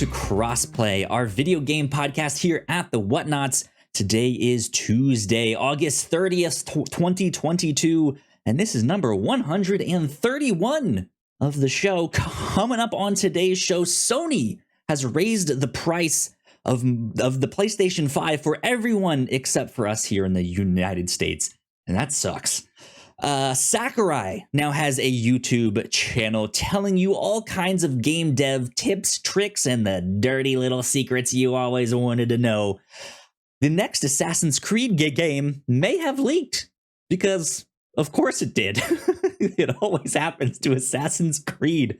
to Crossplay, our video game podcast here at the Whatnauts. Today is Tuesday, August 30th, 2022, and this is number 131 of the show. Coming up on today's show, Sony has raised the price of the PlayStation 5 for everyone except for us here in the United States, and that sucks. Sakurai now has a YouTube channel telling you all kinds of game dev tips, tricks, and the dirty little secrets you always wanted to know. The next Assassin's Creed game may have leaked, because of course it did. It always happens to Assassin's Creed.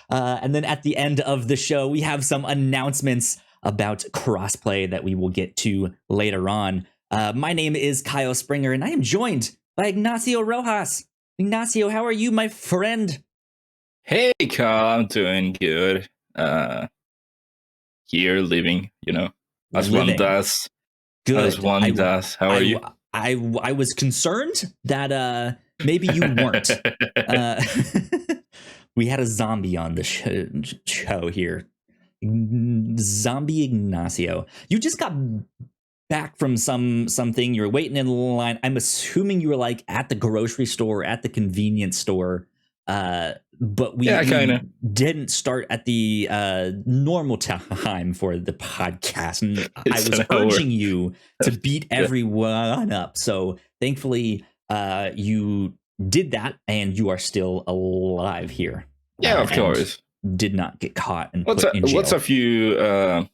And then at the end of the show, we have some announcements about Crossplay that we will get to later on. My name is Kyle Springer, and I am joined by Ignacio Rojas. Ignacio, how are you, my friend? Hey, Kyle, I'm doing good. Here, living, as one does. Good. As one does. How are you? I was concerned that maybe you weren't. We had a zombie on the show here. Zombie Ignacio. You just got back from something. You're waiting in line. I'm assuming you were like at the grocery store, at the convenience store, but we didn't start at the normal time for the podcast, and I was urging you to beat everyone up. So thankfully you did that, and you are still alive here. Yeah, of course. Did not get caught and put in jail. What's a few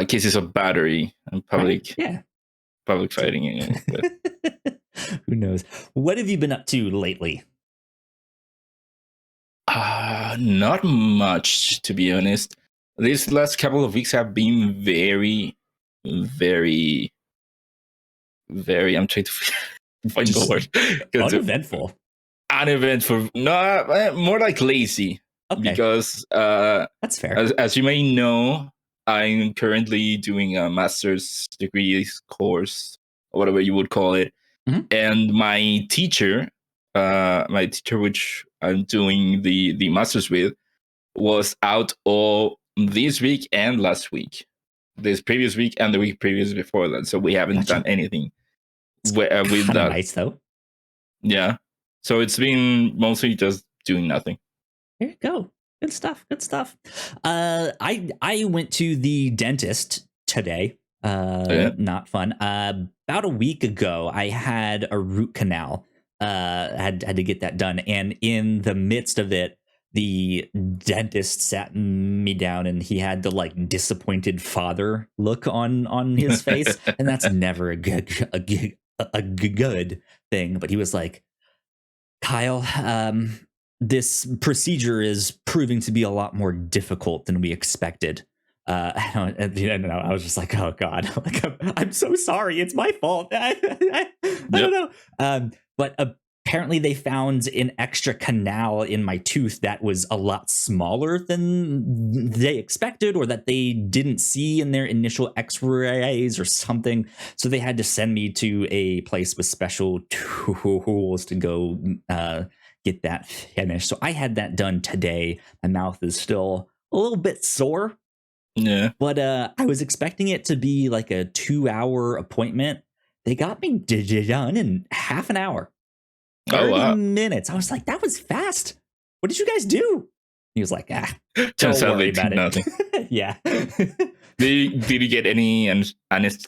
cases of battery and public fighting? Who knows? What have you been up to lately? Not much, to be honest. These last couple of weeks have been very, very, very. I'm trying to find the word. Uneventful. Uneventful. No, more like lazy. Okay. Because that's fair. As you may know, I'm currently doing a master's degree course, or whatever you would call it. Mm-hmm. And my teacher, which I'm doing the master's with, was out all this week and last week. This previous week and the week previous before that. So we haven't done anything with that. Nice, though. Yeah. So it's been mostly just doing nothing. There you go. Good stuff. Good stuff. I went to the dentist today. Not fun. About a week ago, I had a root canal. Had to get that done, and in the midst of it, the dentist sat me down, and he had the disappointed father look on his face, and that's never a good thing. But he was like, Kyle, this procedure is proving to be a lot more difficult than we expected. I was just like, oh God, I'm so sorry. It's my fault. I don't know. But apparently they found an extra canal in my tooth that was a lot smaller than they expected, or that they didn't see in their initial x-rays or something. So they had to send me to a place with special tools to go get that finished. So I had that done today. My mouth is still a little bit sore. Yeah. But I was expecting it to be like a 2-hour appointment. They got me done in half an hour. 30 minutes. I was like, that was fast. What did you guys do? He was like, don't worry about nothing. It. Yeah. Did you get any anesthesia?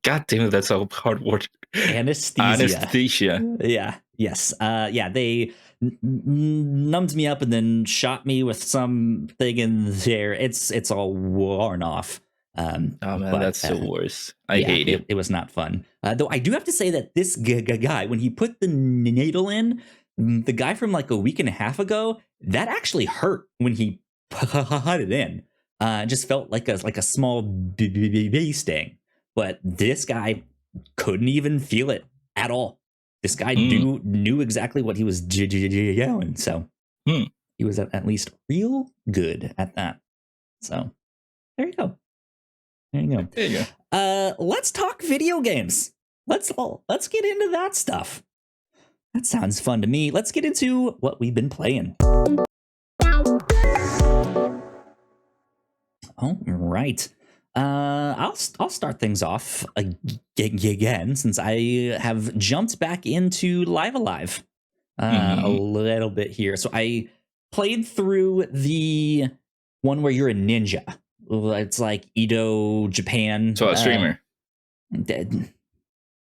God damn it, that's a hard word. Anesthesia. Yeah. Yes. They numbed me up and then shot me with something in there. It's all worn off. That's the worst. I hate it. It was not fun. Though I do have to say that this guy, when he put the needle in, the guy from like a week and a half ago, that actually hurt when he put it in. It just felt like a small bee sting. But this guy couldn't even feel it at all. This guy knew exactly what he was doing. So he was at least real good at that. So there you go. There you go. Let's talk video games. Let's get into that stuff. That sounds fun to me. Let's get into what we've been playing. All right. I'll start things off again since I have jumped back into Live Alive a little bit here. So I played through the one where you're a ninja. It's like Edo, Japan. So a streamer. Dead,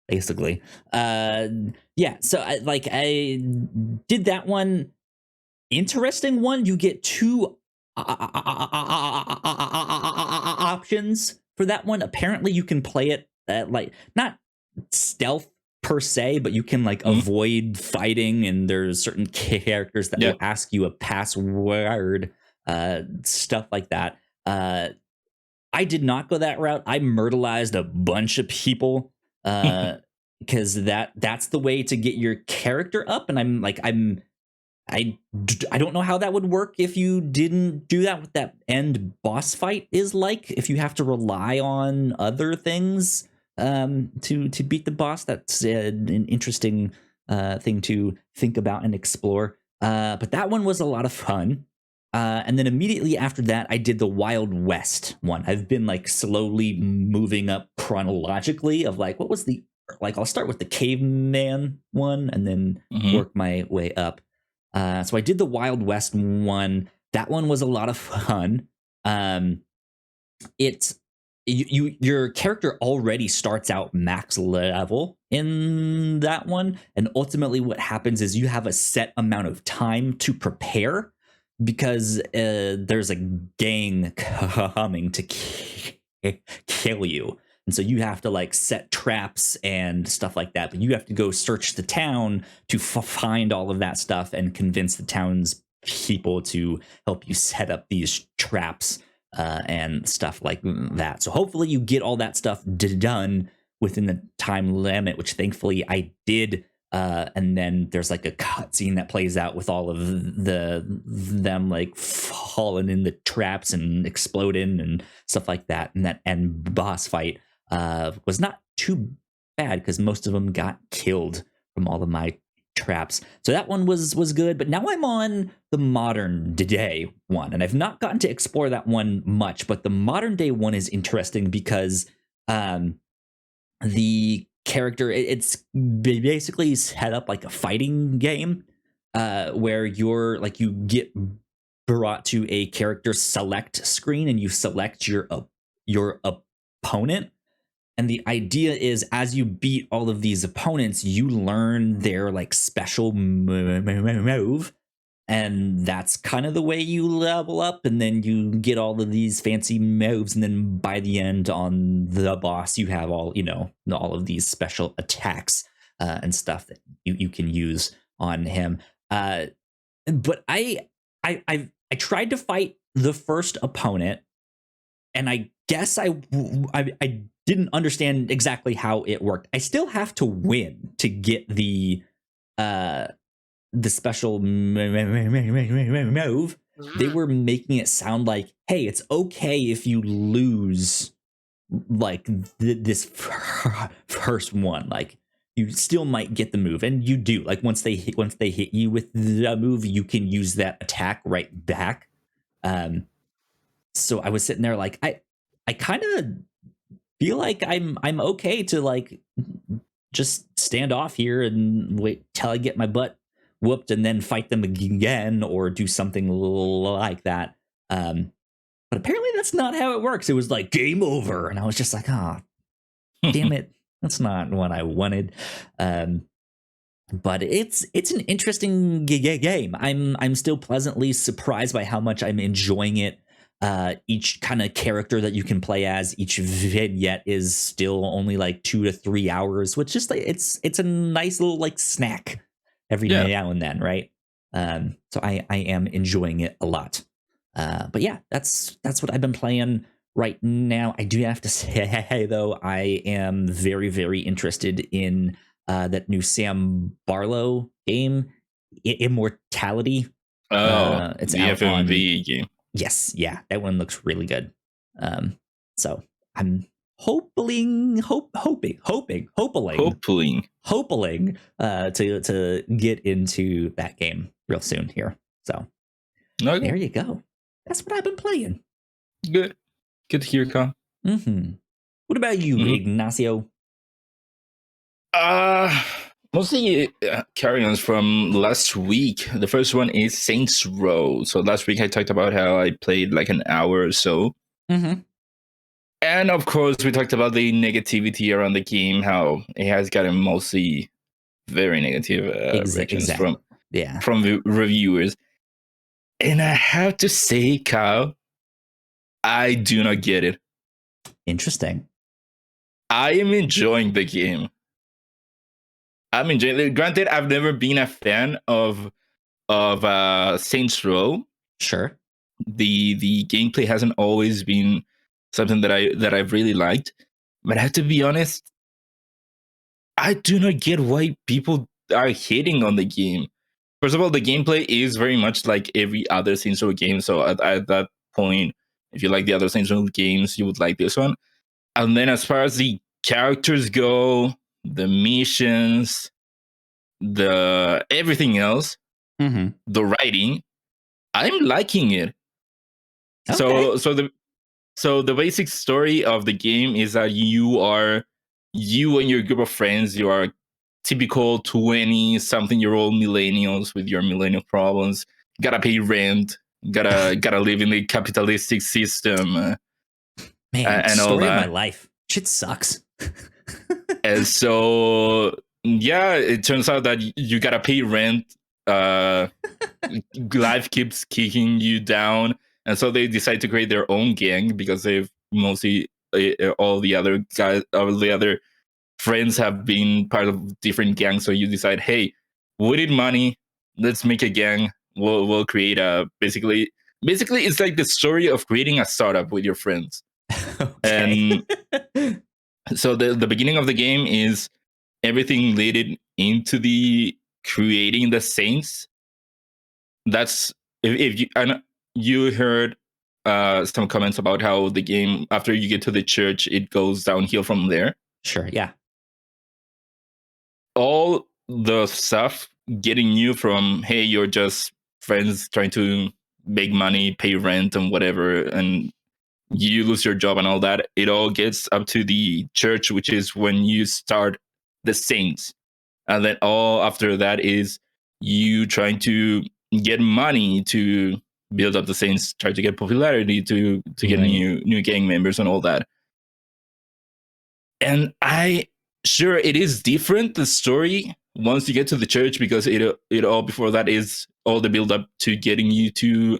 basically. Yeah. So I did that one. Interesting one. You get two options for that one. Apparently you can play it like not stealth per se, but you can like avoid fighting, and there's certain characters that will ask you a password, stuff like that. I did not go that route. I myrtleized a bunch of people because that's the way to get your character up, and I don't know how that would work if you didn't do that. What that end boss fight is like, if you have to rely on other things to beat the boss. That's an interesting thing to think about and explore. But that one was a lot of fun. And then immediately after that, I did the Wild West one. I've been like slowly moving up chronologically of like, what was the, like, I'll start with the caveman one and then work my way up. So I did the Wild West one. That one was a lot of fun. Your character already starts out max level in that one, and ultimately what happens is you have a set amount of time to prepare because there's a gang coming to kill you. And so you have to like set traps and stuff like that. But you have to go search the town to find all of that stuff and convince the town's people to help you set up these traps and stuff like that. So hopefully you get all that stuff done within the time limit, which thankfully I did. And then there's like a cutscene that plays out with all of them like falling in the traps and exploding and stuff like that. And that end boss fight was not too bad because most of them got killed from all of my traps. So that one was good. But now I'm on the modern day one, and I've not gotten to explore that one much. But the modern day one is interesting because the character, it's basically set up like a fighting game where you're like, you get brought to a character select screen and you select your opponent. And the idea is as you beat all of these opponents, you learn their like special move. And that's kind of the way you level up. And then you get all of these fancy moves. And then by the end on the boss, you have all, all of these special attacks and stuff that you can use on him. But I tried to fight the first opponent, and I guess I didn't understand exactly how it worked. I still have to win to get the special move. They were making it sound like, hey, it's okay if you lose like this first one. Like you still might get the move, and you do. Like once they hit you with the move, you can use that attack right back. So I was sitting there like I kind of feel like I'm okay to like just stand off here and wait till I get my butt whooped and then fight them again or do something like that. But apparently that's not how it works. It was like game over, and I was just like, damn it, that's not what I wanted. But it's an interesting game. I'm still pleasantly surprised by how much I'm enjoying it. Each kind of character that you can play as, each vignette is still only like 2 to 3 hours, which is like it's a nice little like snack every now and then, right? So I am enjoying it a lot. But yeah, that's what I've been playing right now. I do have to say though, I am very, very interested in that new Sam Barlow game, Immortality. It's the FMV game. Yes, yeah, that one looks really good. So I'm hoping to get into that game real soon here. So there you go. That's what I've been playing. Good. Good to hear, Kyle. What about you, Ignacio? Mostly carry-ons from last week. The first one is Saints Row. So last week I talked about how I played like an hour or so. And of course, we talked about the negativity around the game, how it has gotten mostly very negative reactions from the reviewers. And I have to say, Kyle, I do not get it. Interesting. I am enjoying the game. I'm enjoying it. Granted, I've never been a fan of Saints Row. Sure. The gameplay hasn't always been something that I've really liked. But I have to be honest, I do not get why people are hating on the game. First of all, the gameplay is very much like every other Saints Row game. So at that point, if you like the other Saints Row games, you would like this one. And then as far as the characters go, the missions, the everything else, the writing, I'm liking it. Okay. So the basic story of the game is that you and your group of friends, you are typical 20-something-year-old millennials with your millennial problems. Gotta pay rent. Gotta live in the capitalistic system. Man, and story all that. of my life. Shit sucks. And so, yeah, it turns out that you gotta pay rent. Life keeps kicking you down, and so they decide to create their own gang because they've mostly all the other friends have been part of different gangs. So you decide, hey, we need money. Let's make a gang. We'll create a basically it's like the story of creating a startup with your friends. Okay. And so the beginning of the game is everything leading into the creating the Saints. That's if you heard some comments about how the game, after you get to the church, it goes downhill from there. Sure, yeah. All the stuff getting you from, hey, you're just friends trying to make money, pay rent and whatever, and you lose your job and all that, it all gets up to the church, which is when you start the Saints. And then all after that is you trying to get money to build up the Saints, try to get popularity to get new gang members and all that. And sure, it is different, the story, once you get to the church, because it all before that is all the build up to getting you to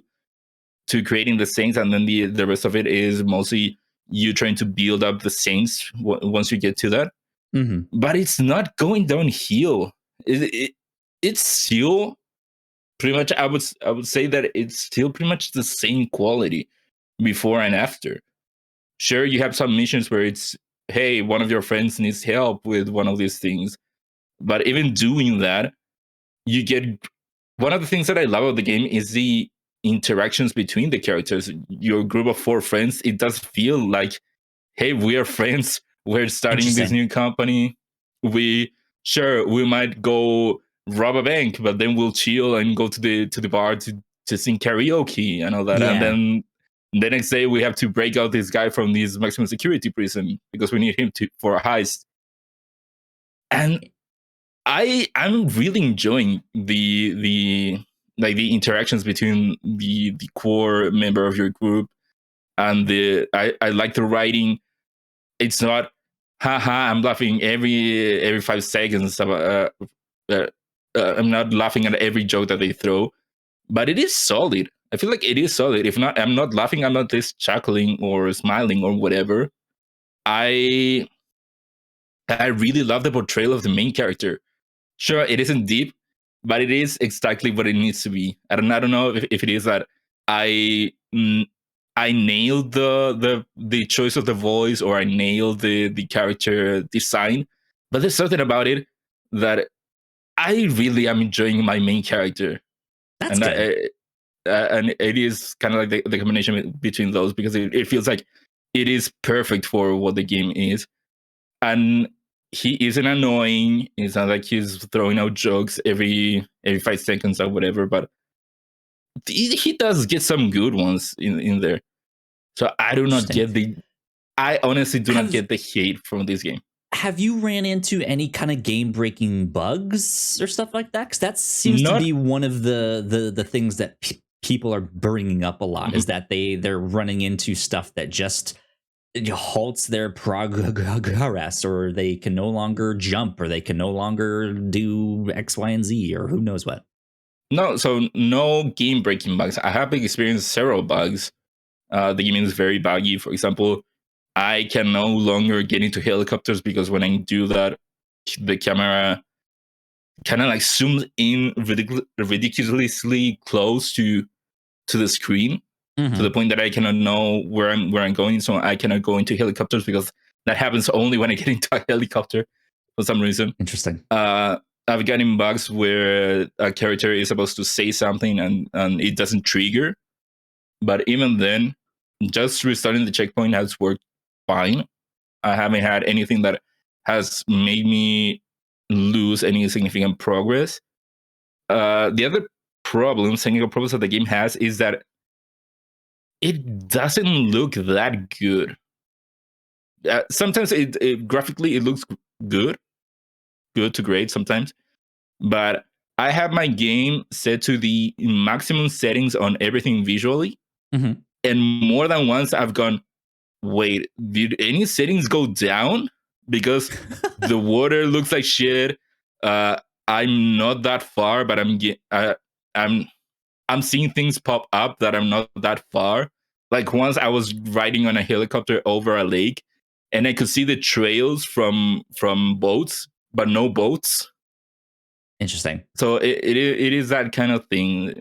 creating the Saints, and then the rest of it is mostly you trying to build up the Saints once you get to that. But it's not going downhill. It's still pretty much, I would say that it's still pretty much the same quality before and after. Sure, you have some missions where it's, hey, one of your friends needs help with one of these things. But even doing that, you get, one of the things that I love about the game is the interactions between the characters. Your group of 4 friends, it does feel like, hey, we are friends. We're starting this new company. We might go rob a bank, but then we'll chill and go to the bar to sing karaoke and all that. Yeah. And then the next day we have to break out this guy from this maximum security prison because we need him for a heist. And I'm really enjoying the interactions between the core member of your group, and I like the writing. It's not, haha, I'm laughing every 5 seconds. I'm not laughing at every joke that they throw, but it is solid. I feel like it is solid. If not, I'm not laughing, I'm not just chuckling or smiling or whatever. I really love the portrayal of the main character. Sure, it isn't deep, but it is exactly what it needs to be. I don't know if it is that I nailed the choice of the voice, or I nailed the character design, but there's something about it that I really am enjoying my main character. That's good. And it is kind of like the combination between those, because it feels like it is perfect for what the game is. And he isn't annoying. It's not like he's throwing out jokes every 5 seconds or whatever, but he does get some good ones in there. So I do not Interesting. get I honestly do not get the hate from this game. Have you ran into any kind of game-breaking bugs or stuff like that? Because that seems to Not be one of the things that people are bringing up a lot, is that they're running into stuff that just halts their progress, or they can no longer jump, or they can no longer do X, Y, and Z, or who knows what. no game breaking bugs. I have experienced several bugs. The game is very buggy. For example, I can no longer get into helicopters because when I do that, the camera kind of like zooms in ridiculously close to the screen, to the point that I cannot know where I'm going. So I cannot go into helicopters because that happens only when I get into a helicopter for some reason. Interesting. I've gotten bugs where a character is supposed to say something and it doesn't trigger. But even then, just restarting the checkpoint has worked fine. I haven't had anything that has made me lose any significant progress. The other technical problems that the game has, is that it doesn't look that good. Sometimes graphically it looks good to great sometimes, but I have my game set to the maximum settings on everything visually, and more than once I've gone, wait, did any settings go down? Because the water looks like shit. I'm not that far, but I'm seeing things pop up that I'm not that far. Like once I was riding on a helicopter over a lake, and I could see the trails from boats, but no boats. Interesting. So it is that kind of thing,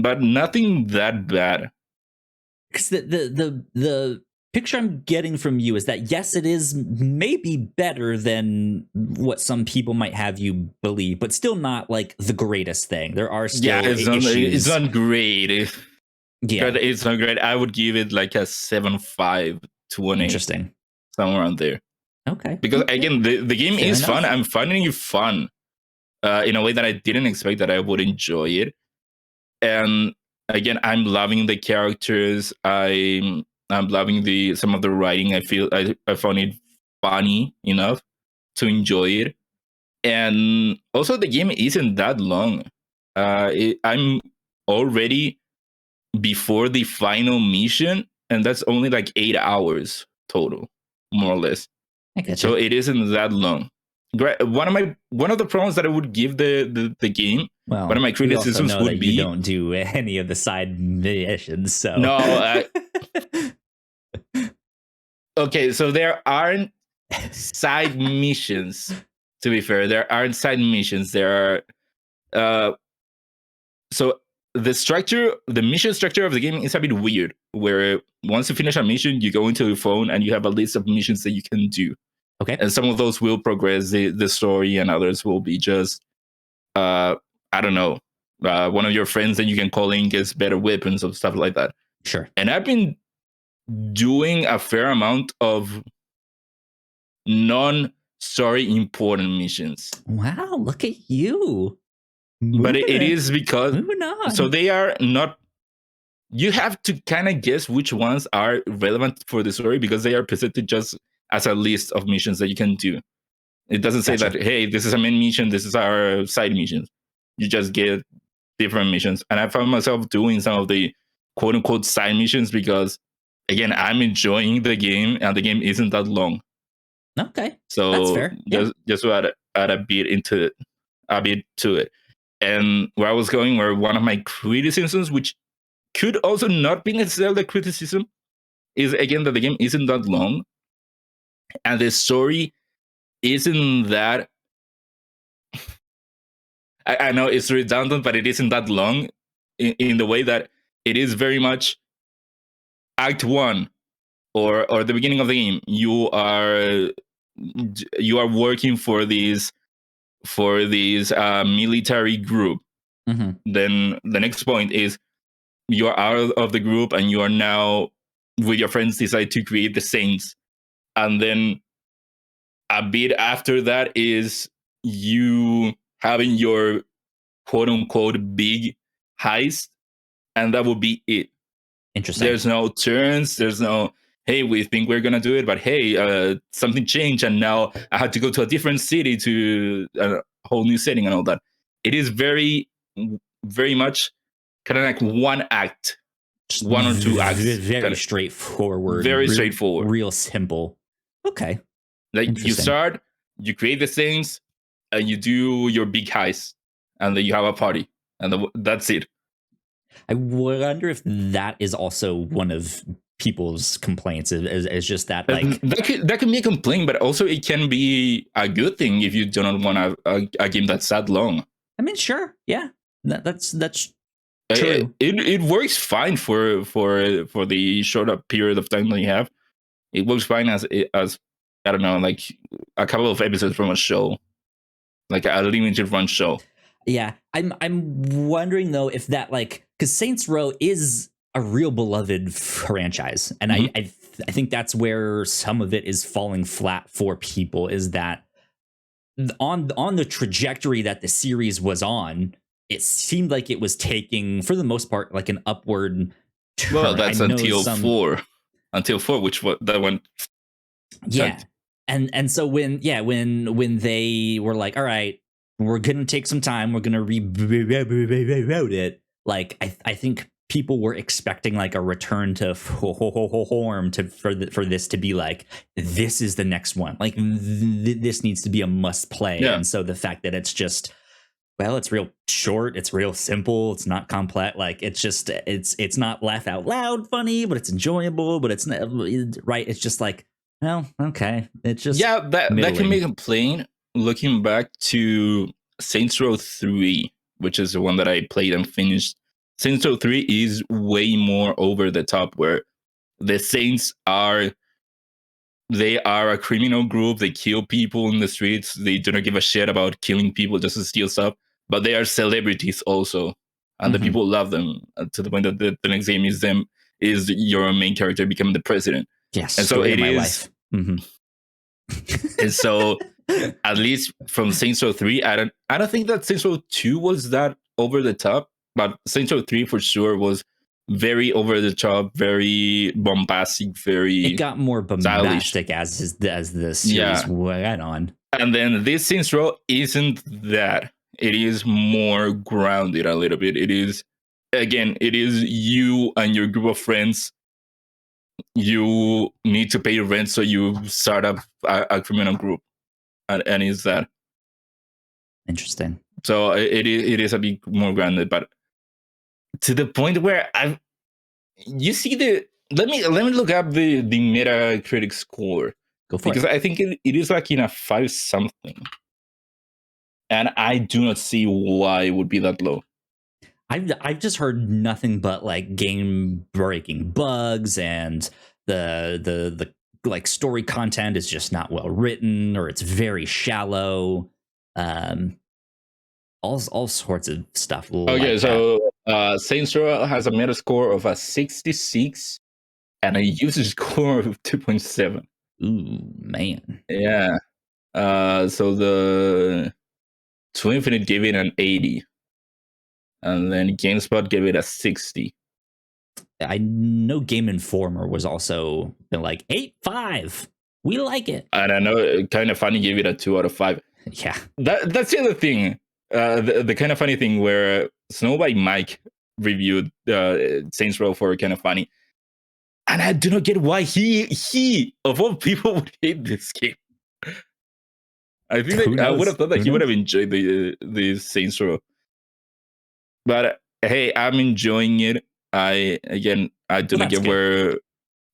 but nothing that bad. Because the picture I'm getting from you is that, yes, it is maybe better than what some people might have you believe, but still not like the greatest thing. There are still issues. It's not great. Yeah, it's not great. I would give it like a 7.5 to an 8. Interesting. Somewhere around there. Okay. Because again, the game Fair is enough. fun. I'm finding it fun in a way that I didn't expect that I would enjoy it. And again, I'm loving the characters. I'm loving some of the writing. I found it funny enough to enjoy it. And also the game isn't that long. I'm already before the final mission, and that's only like 8 hours total, more or less. I get So you. it isn't that long. One of the problems that I would give the game, Well, one of my criticisms know would that be, you don't do any of the side missions, so no. Okay, so there aren't side missions. To be fair, there aren't side missions. There are. So the mission structure of the game is a bit weird. Where once you finish a mission, you go into your phone and you have a list of missions that you can do. Okay. And some of those will progress the story, and others will be just, I don't know, one of your friends that you can call in gets better weapons or stuff like that. Sure. And I've been doing a fair amount of non-story important missions. Wow, look at you. But it is because, moving on. So they are not, you have to kind of guess which ones are relevant for the story because they are presented just as a list of missions that you can do. It doesn't say Gotcha. that, hey, this is a main mission, this is our side missions. You just get different missions. And I found myself doing some of the quote unquote side missions because, again, I'm enjoying the game and the game isn't that long. Okay. So that's fair. Just to add a bit to it. And where I was going, where one of my criticisms, which could also not be necessarily a criticism, is again that the game isn't that long. And the story isn't that, I know it's redundant, but it isn't that long in the way that it is very much Act 1 or the beginning of the game. You are working for these military group. Then the next point is you are out of the group and you are now with your friends decide to create the Saints. And then a bit after that is you having your quote unquote big heist, and that will be it. Interesting. There's no turns. There's no, hey, we think we're gonna do it, but hey, something changed, and now I had to go to a different city to a whole new setting and all that. It is very, very much kind of like one act, Just one or two acts. very Kinda, straightforward. very straightforward. Real simple. Okay. Like you start, you create the things, and you do your big heist, and then you have a party, and that's it. I wonder if that is also one of people's complaints. Is just that like that can be a complaint, but also it can be a good thing if you do not want a game that's that long. I mean, sure, yeah, that's true. It works fine for the short period of time that you have. It works fine as I don't know, like a couple of episodes from a show, like a limited run show. Yeah, I'm wondering though if that, like, because Saints Row is a real beloved franchise, and I think that's where some of it is falling flat for people, is that on the trajectory that the series was on, it seemed like it was taking, for the most part, like an upward turn. Well, that's until 4, which that went. Yeah, and so when they were like, all right, we're gonna take some time, we're gonna rewrote it. Like I think people were expecting like a return to form for this to be like, this is the next one. Like this needs to be a must play. Yeah. And so the fact that it's just, well, it's real short, it's real simple, it's not complex. Like it's just it's not laugh out loud funny, but it's enjoyable. But it's not right. It's just like, well, okay, it's just that can be a complaint. Looking back to Saints Row 3, which is the one that I played and finished, Saints Row 3 is way more over the top, where the Saints are a criminal group. They kill people in the streets. They do not give a shit about killing people just to steal stuff. But they are celebrities also, and the people love them to the point that the next game is your main character becoming the president. Yes, and so it is. Mm-hmm. And so, at least from Saints Row 3, I don't think that Saints Row 2 was that over the top, but Saints Row 3 for sure was very over the top, very bombastic, very. It got more bombastic stylish as the series went on. And then this Saints Row isn't that. It is more grounded a little bit. It is you and your group of friends. You need to pay your rent, so you start up a criminal group, and it's that. Interesting. So it is a bit more grounded, but to the point where you see let me look up the Metacritic score. Go for it. Because I think it is like in a 5 something, and I do not see why it would be that low. I've just heard nothing but like game breaking bugs, and the like story content is just not well written, or it's very shallow. All sorts of stuff. Okay, like so Saints Row has a Metascore of a 66 and a user score of 2.7. Ooh, man. Yeah. So the True Infinite gave it an 80. And then GameSpot gave it a 60. I know Game Informer was also been like 8.5. We like it. And I know Kind of Funny gave it a 2 out of 5. Yeah. That's the other thing. The Kind of Funny thing where Snow by Mike reviewed Saints Row for Kind of Funny. And I do not get why he of all people would hate this game. I think I would have thought that he would have enjoyed the Saints Row. But hey, I'm enjoying it. I do not get where.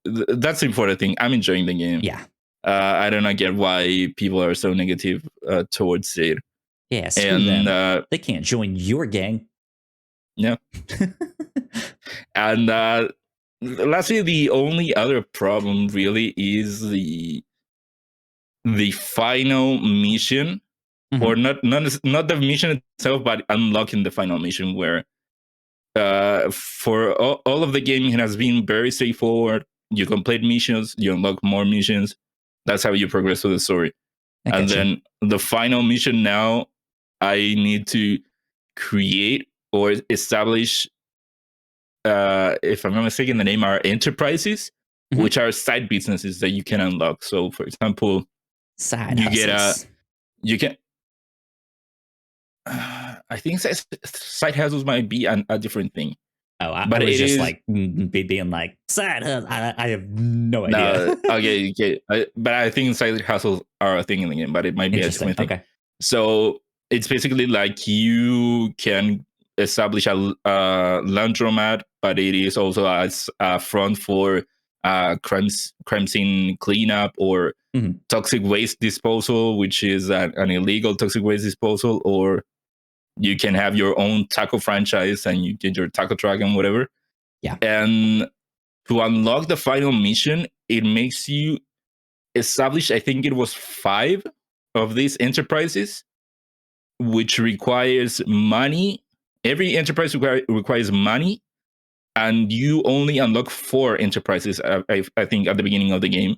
That's the important thing. I'm enjoying the game. Yeah. I do not get why people are so negative towards it. Yeah, screw them. They can't join your gang. Yeah. And lastly, the only other problem really is the final mission. Or not the mission itself, but unlocking the final mission, where for all of the game, it has been very straightforward. You complete missions, you unlock more missions. That's how you progress through the story. And then the final mission now, I need to create or establish if I'm not mistaken, the name are enterprises, Mhm. which are side businesses that you can unlock. So, for example, Side you get hustles. you can. I think side hustles might be a different thing, Oh, I but was it just is like being like side hustle. I have no idea. no. Okay, okay. But I think side hustles are a thing in the game, but it might be a Interesting. different thing. Okay. So it's basically like you can establish a laundromat, but it is also as a front for crime scene cleanup or Mhm. toxic waste disposal, which is an illegal toxic waste disposal, or you can have your own taco franchise and you get your taco truck and whatever. Yeah. And to unlock the final mission, it makes you establish, I think it was 5 of these enterprises, which requires money. Every enterprise requires money, and you only unlock 4 enterprises, I think, at the beginning of the game.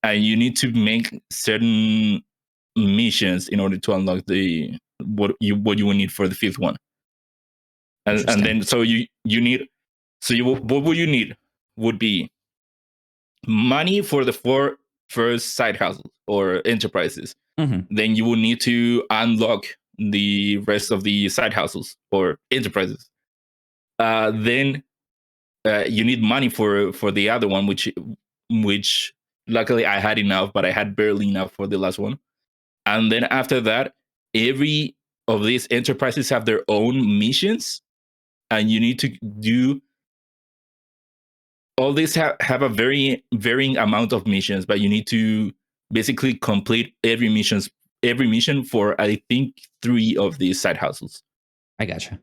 And you need to make certain missions in order to unlock the what you will need for the 5th one. And Interesting. then so you need what would you need would be money for the 4 first side hustles or enterprises. Mhm. Then you will need to unlock the rest of the side hustles or enterprises. Then you need money for the other one, which luckily I had enough, but I had barely enough for the last one. And then after that, every of these enterprises have their own missions, and you need to do all these have a very varying amount of missions, but you need to basically complete every mission for I think 3 of these side hustles. I gotcha.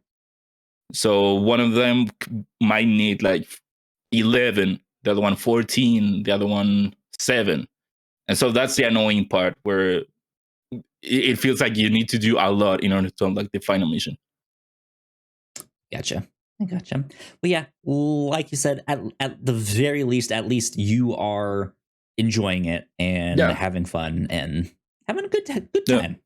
So one of them might need like 11, the other one 14, the other one 7. And so that's the annoying part where it feels like you need to do a lot in order to unlock the final mission. Gotcha. I gotcha. Well, yeah, like you said, at the very least, at least you are enjoying it and Yeah. having fun and having a good Yeah. time.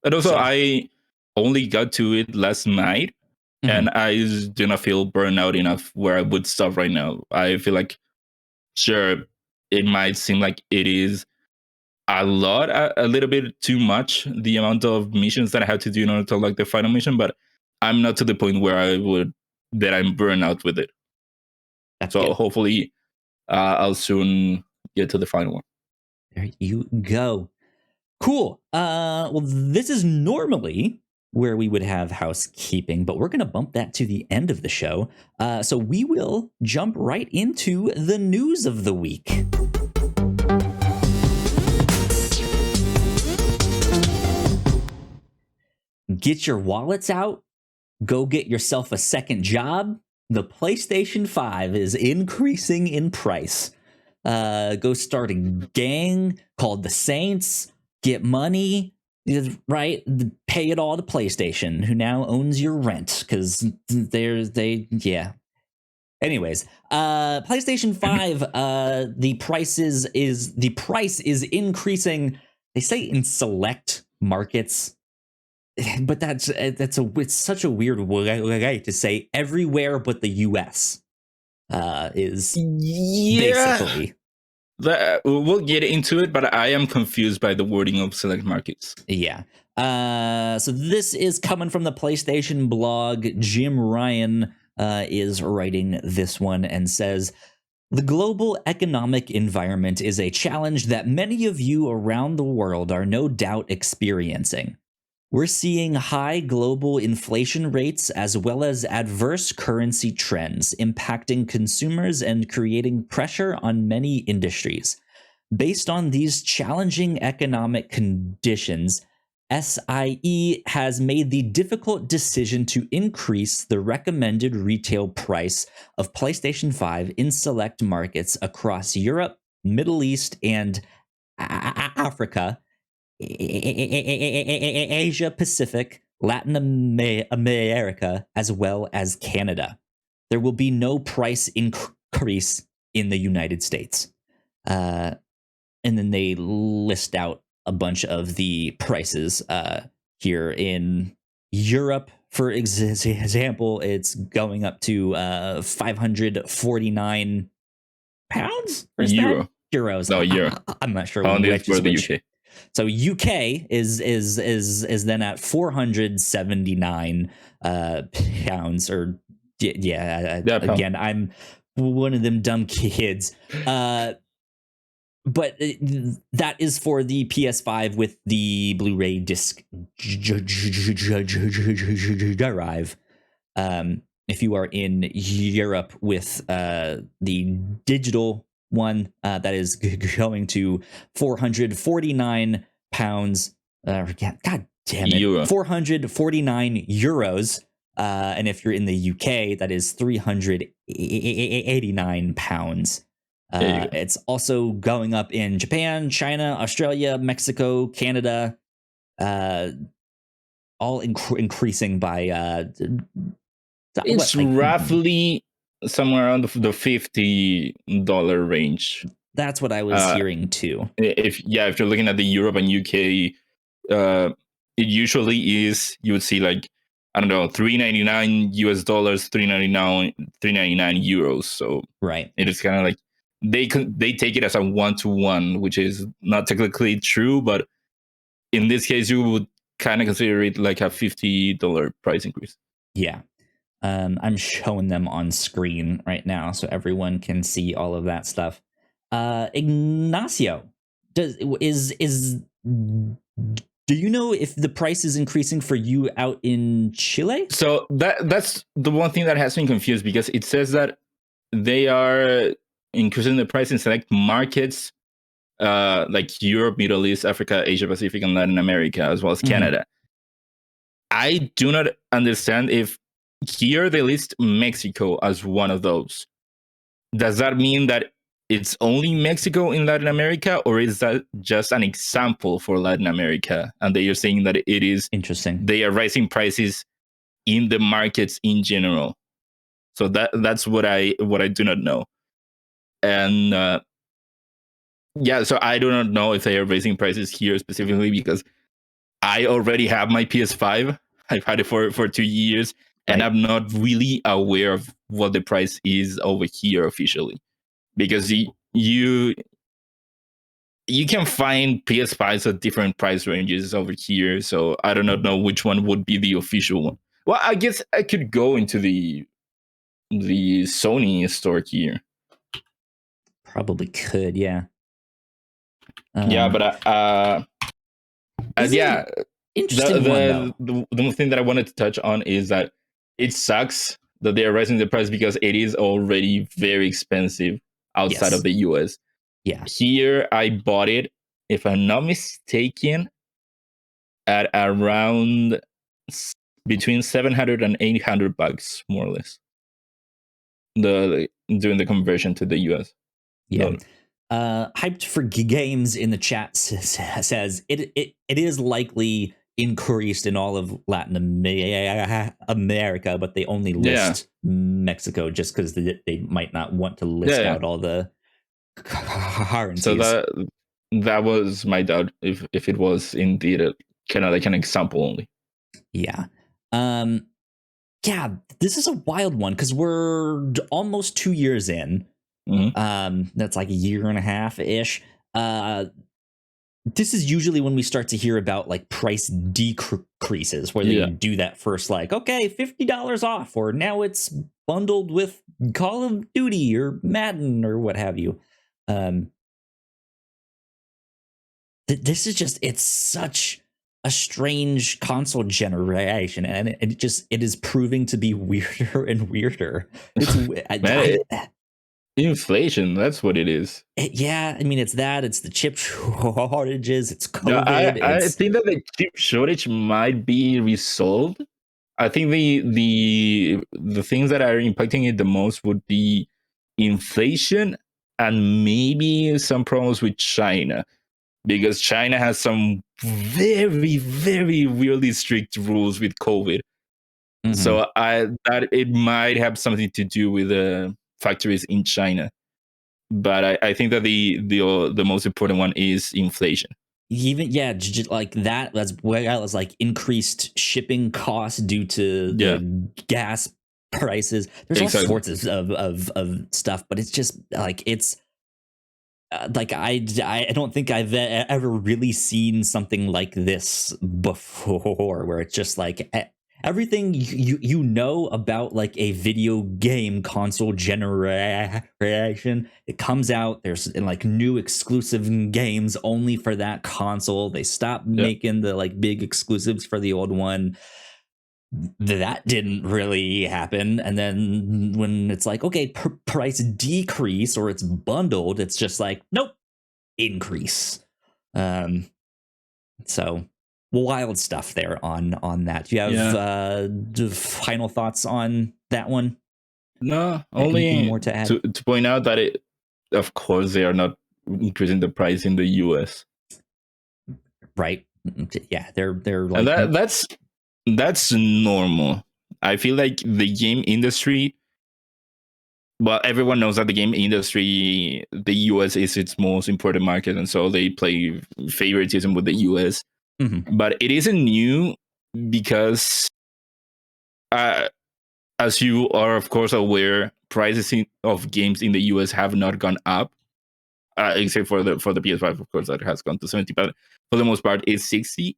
And also, So, I only got to it last night, and I do not feel burned out enough where I would stop right now. I feel like, sure, it might seem like it is a lot, a little bit too much, the amount of missions that I have to do in order to unlock the final mission, but I'm not to the point where that I'm burned out with it. that's So good. hopefully, I'll soon get to the final one. There you go. Cool. Well, this is normally where we would have housekeeping, but we're going to bump that to the end of the show. So we will jump right into the news of the week. Get your wallets out. Go get yourself a second job. The PlayStation 5 is increasing in price. Go start a gang called the Saints. Get money, right? Pay it all to PlayStation, who now owns your rent because yeah. Anyways, PlayStation 5, the price is increasing. They say in select markets, but it's such a weird way to say everywhere but the US is basically. We'll get into it, but I am confused by the wording of select markets. Yeah. So this is coming from the PlayStation blog. Jim Ryan is writing this one and says, the global economic environment is a challenge that many of you around the world are no doubt experiencing. We're seeing high global inflation rates as well as adverse currency trends impacting consumers and creating pressure on many industries. Based on these challenging economic conditions, SIE has made the difficult decision to increase the recommended retail price of PlayStation 5 in select markets across Europe, Middle East, and Africa, Asia Pacific, Latin America, as well as Canada. There will be no price increase in the United States. And then they list out a bunch of the prices here in Europe. for example, it's going up to 549 pounds. Euro. Euros. No, euro. I'm not sure Pound is which for is the which. UK. So UK is then at 479 pounds, or again, I'm one of them dumb kids. But that is for the PS5 with the Blu-ray disc drive. If you are in Europe with the digital one, that is going to 449 pounds. God damn it, Euro. 449 euros. And if you're in the UK, that is 389 pounds. It's also going up in Japan, China, Australia, Mexico, Canada, all increasing by. It's roughly somewhere around the $50 range. That's what I was hearing too. If you're looking at the Europe and UK, it usually is, you would see like, I don't know, $3.99 US, 3.99 euros. So right, it is kind of like they take it as a 1-to-1, which is not technically true, but in this case, you would kind of consider it like a $50 price increase. Yeah. I'm showing them on screen right now so everyone can see all of that stuff. Ignacio, do you know if the price is increasing for you out in Chile? So that's the one thing that has been confused, because it says that they are increasing the price in select markets, like Europe, Middle East, Africa, Asia Pacific, and Latin America, as well as Canada. I do not understand if here they list Mexico as one of those. Does that mean that it's only Mexico in Latin America, or is that just an example for Latin America? And they are saying that it is interesting. They are raising prices in the markets in general. So that's what I do not know. And so I do not know if they are raising prices here specifically, because I already have my PS5. I've had it for 2 years, and I'm not really aware of what the price is over here officially, because you can find PS5s at different price ranges over here. So I do not know which one would be the official one. Well, I guess I could go into the Sony store here. Probably could, yeah. But interesting the thing that I wanted to touch on is that it sucks that they are raising the price, because it is already very expensive outside of the US. Yeah. Here I bought it, if I'm not mistaken, at around between $700 and $800, more or less. Doing the conversion to the US. Yeah. Hyped for games in the chat says it is likely increased in all of Latin America, but they only list Mexico just because they might not want to list out all the currencies. So that was my doubt, if it was indeed kind of like an example only. Yeah. Yeah, this is a wild one because we're almost 2 years in. That's like a year and a half ish. This is usually when we start to hear about like price decreases, where they do that first, like, okay, $50 off, or now it's bundled with Call of Duty or Madden or what have you. This is just, it's such a strange console generation, and it is proving to be weirder and weirder. Inflation, that's what it is. Yeah, I mean, it's the chip shortages, it's COVID. No, I think that the chip shortage might be resolved. I think the things that are impacting it the most would be inflation and maybe some problems with China, because China has some very, very really strict rules with COVID. So that it might have something to do with the factories in China. But I think that the most important one is inflation. even like that, that's where I was like increased shipping costs due to the gas prices. There's all Exactly. sorts of stuff, but it's just like it's like I don't think I've ever really seen something like this before, where it's just like everything you know about like a video game console generation, it comes out, there's like new exclusive games only for that console. They stop making the like big exclusives for the old one. That didn't really happen. And then when it's like, okay, price decrease or it's bundled, it's just like, nope, increase. So wild stuff there on that. Do you have final thoughts on that one? No, Anything only more to add? To point out that of course, they are not increasing the price in the US. Right. Yeah, they're like, and that's normal. I feel like the game industry, well, everyone knows that the game industry, the US is its most important market, and so they play favoritism with the US. mm-hmm. But it isn't new because, as you are of course aware, prices of games in the US have not gone up, except for the PS5, of course, that has gone to 70. But for the most part, it's 60.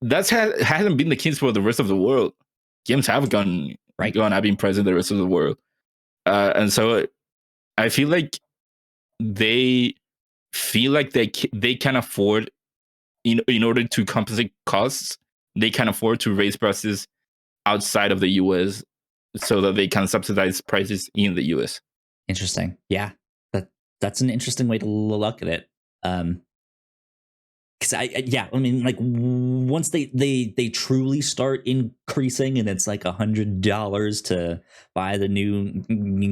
That hasn't been the case for the rest of the world. Games have gone up in price in the rest of the world, and so I feel like they they can afford, in order to compensate costs, they can afford to raise prices outside of the US so that they can subsidize prices in the US. Interesting. Yeah, that's an interesting way to look at it. Because I mean, like once they truly start increasing, and it's like $100 to buy the new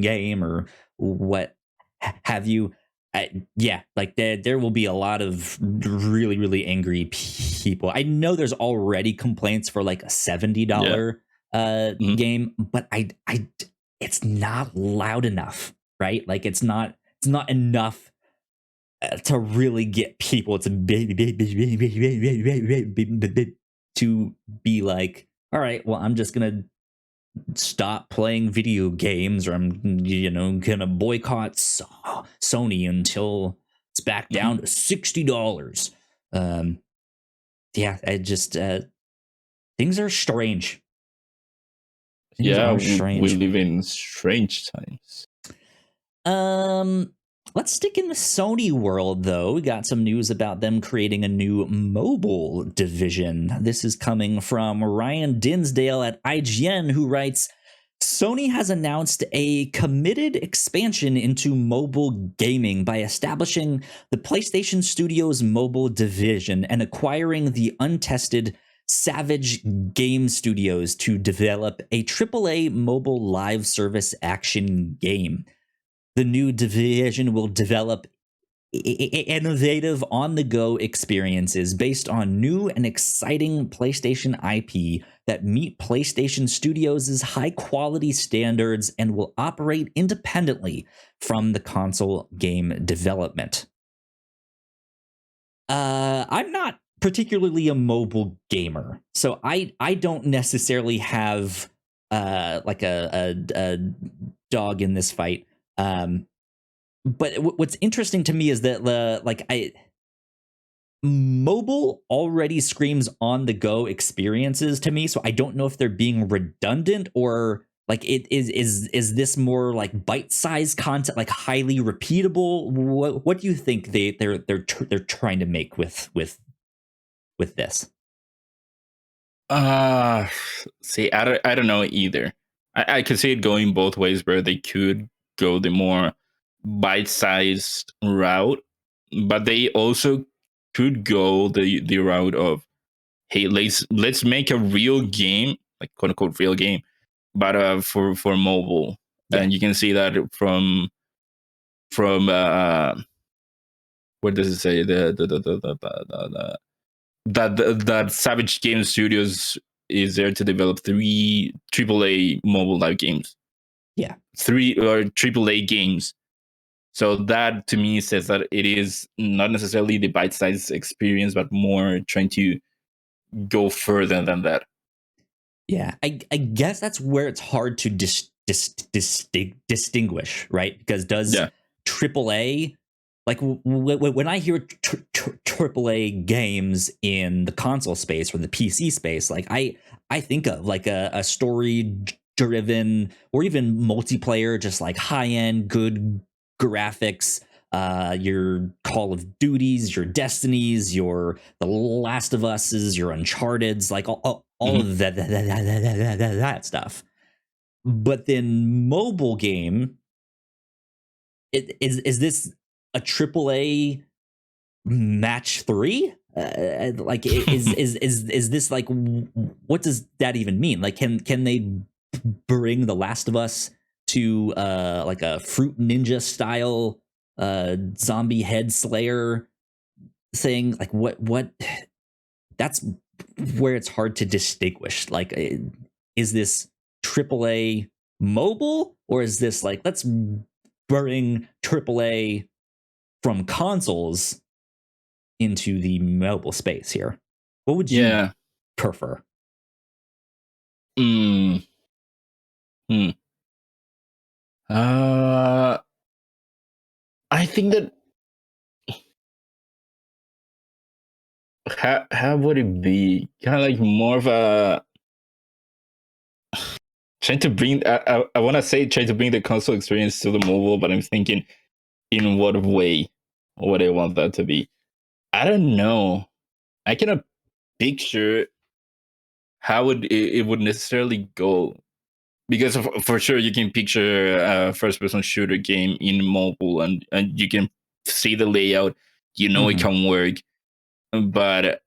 game or what have you. Like there will be a lot of really really angry people. I know there's already complaints for like a $70 game, but I it's not loud enough, right? Like it's not enough to really get people to be like, all right, well, I'm just gonna stop playing video games, or I'm gonna boycott Sony until it's back down to $60. I just things are strange. We live in strange times. Let's stick in the Sony world, though. We got some news about them creating a new mobile division. This is coming from Ryan Dinsdale at IGN, who writes, Sony has announced a committed expansion into mobile gaming by establishing the PlayStation Studios mobile division and acquiring the untested Savage Game Studios to develop a AAA mobile live service action game. The new division will develop innovative on-the-go experiences based on new and exciting PlayStation IP that meet PlayStation Studios' high-quality standards and will operate independently from the console game development. I'm not particularly a mobile gamer, so I don't necessarily have like a dog in this fight. But what's interesting to me is that mobile already screams on the go experiences to me, so I don't know if they're being redundant or like it is this more like bite-sized content, like highly repeatable. What do you think they're trying to make with this? See, I don't know either. I could see it going both ways, where they could go the more bite-sized route, but they also could go the route of, hey, let's make a real game, like quote unquote real game, but for mobile. And you can see that from where does it say that Savage Game Studios is there to develop 3 AAA mobile live games. Yeah, 3 or AAA games. So that to me says that it is not necessarily the bite-sized experience, but more trying to go further than that. Yeah, I guess that's where it's hard to distinguish, right? Because does AAA, like when I hear AAA games in the console space or the PC space, like I think of like a story driven or even multiplayer, just like high end, good graphics. Your Call of Duties, your Destinies, your The Last of Us's, your Uncharted's, like all of that stuff. But then mobile game, is this a AAA match 3? Like is this like, what does that even mean? Like can they bring The Last of Us to like a Fruit Ninja style zombie head slayer thing? Like what that's where it's hard to distinguish. Like, is this AAA mobile, or is this like, let's bring AAA from consoles into the mobile space here? What would you prefer? I think that how would it be? Kind of like more of a trying to bring. I want to say try to bring the console experience to the mobile, but I'm thinking in what way would I want that to be? I don't know. I cannot picture how it would necessarily go, because for sure you can picture a first-person shooter game in mobile, and you can see the layout. It can work, but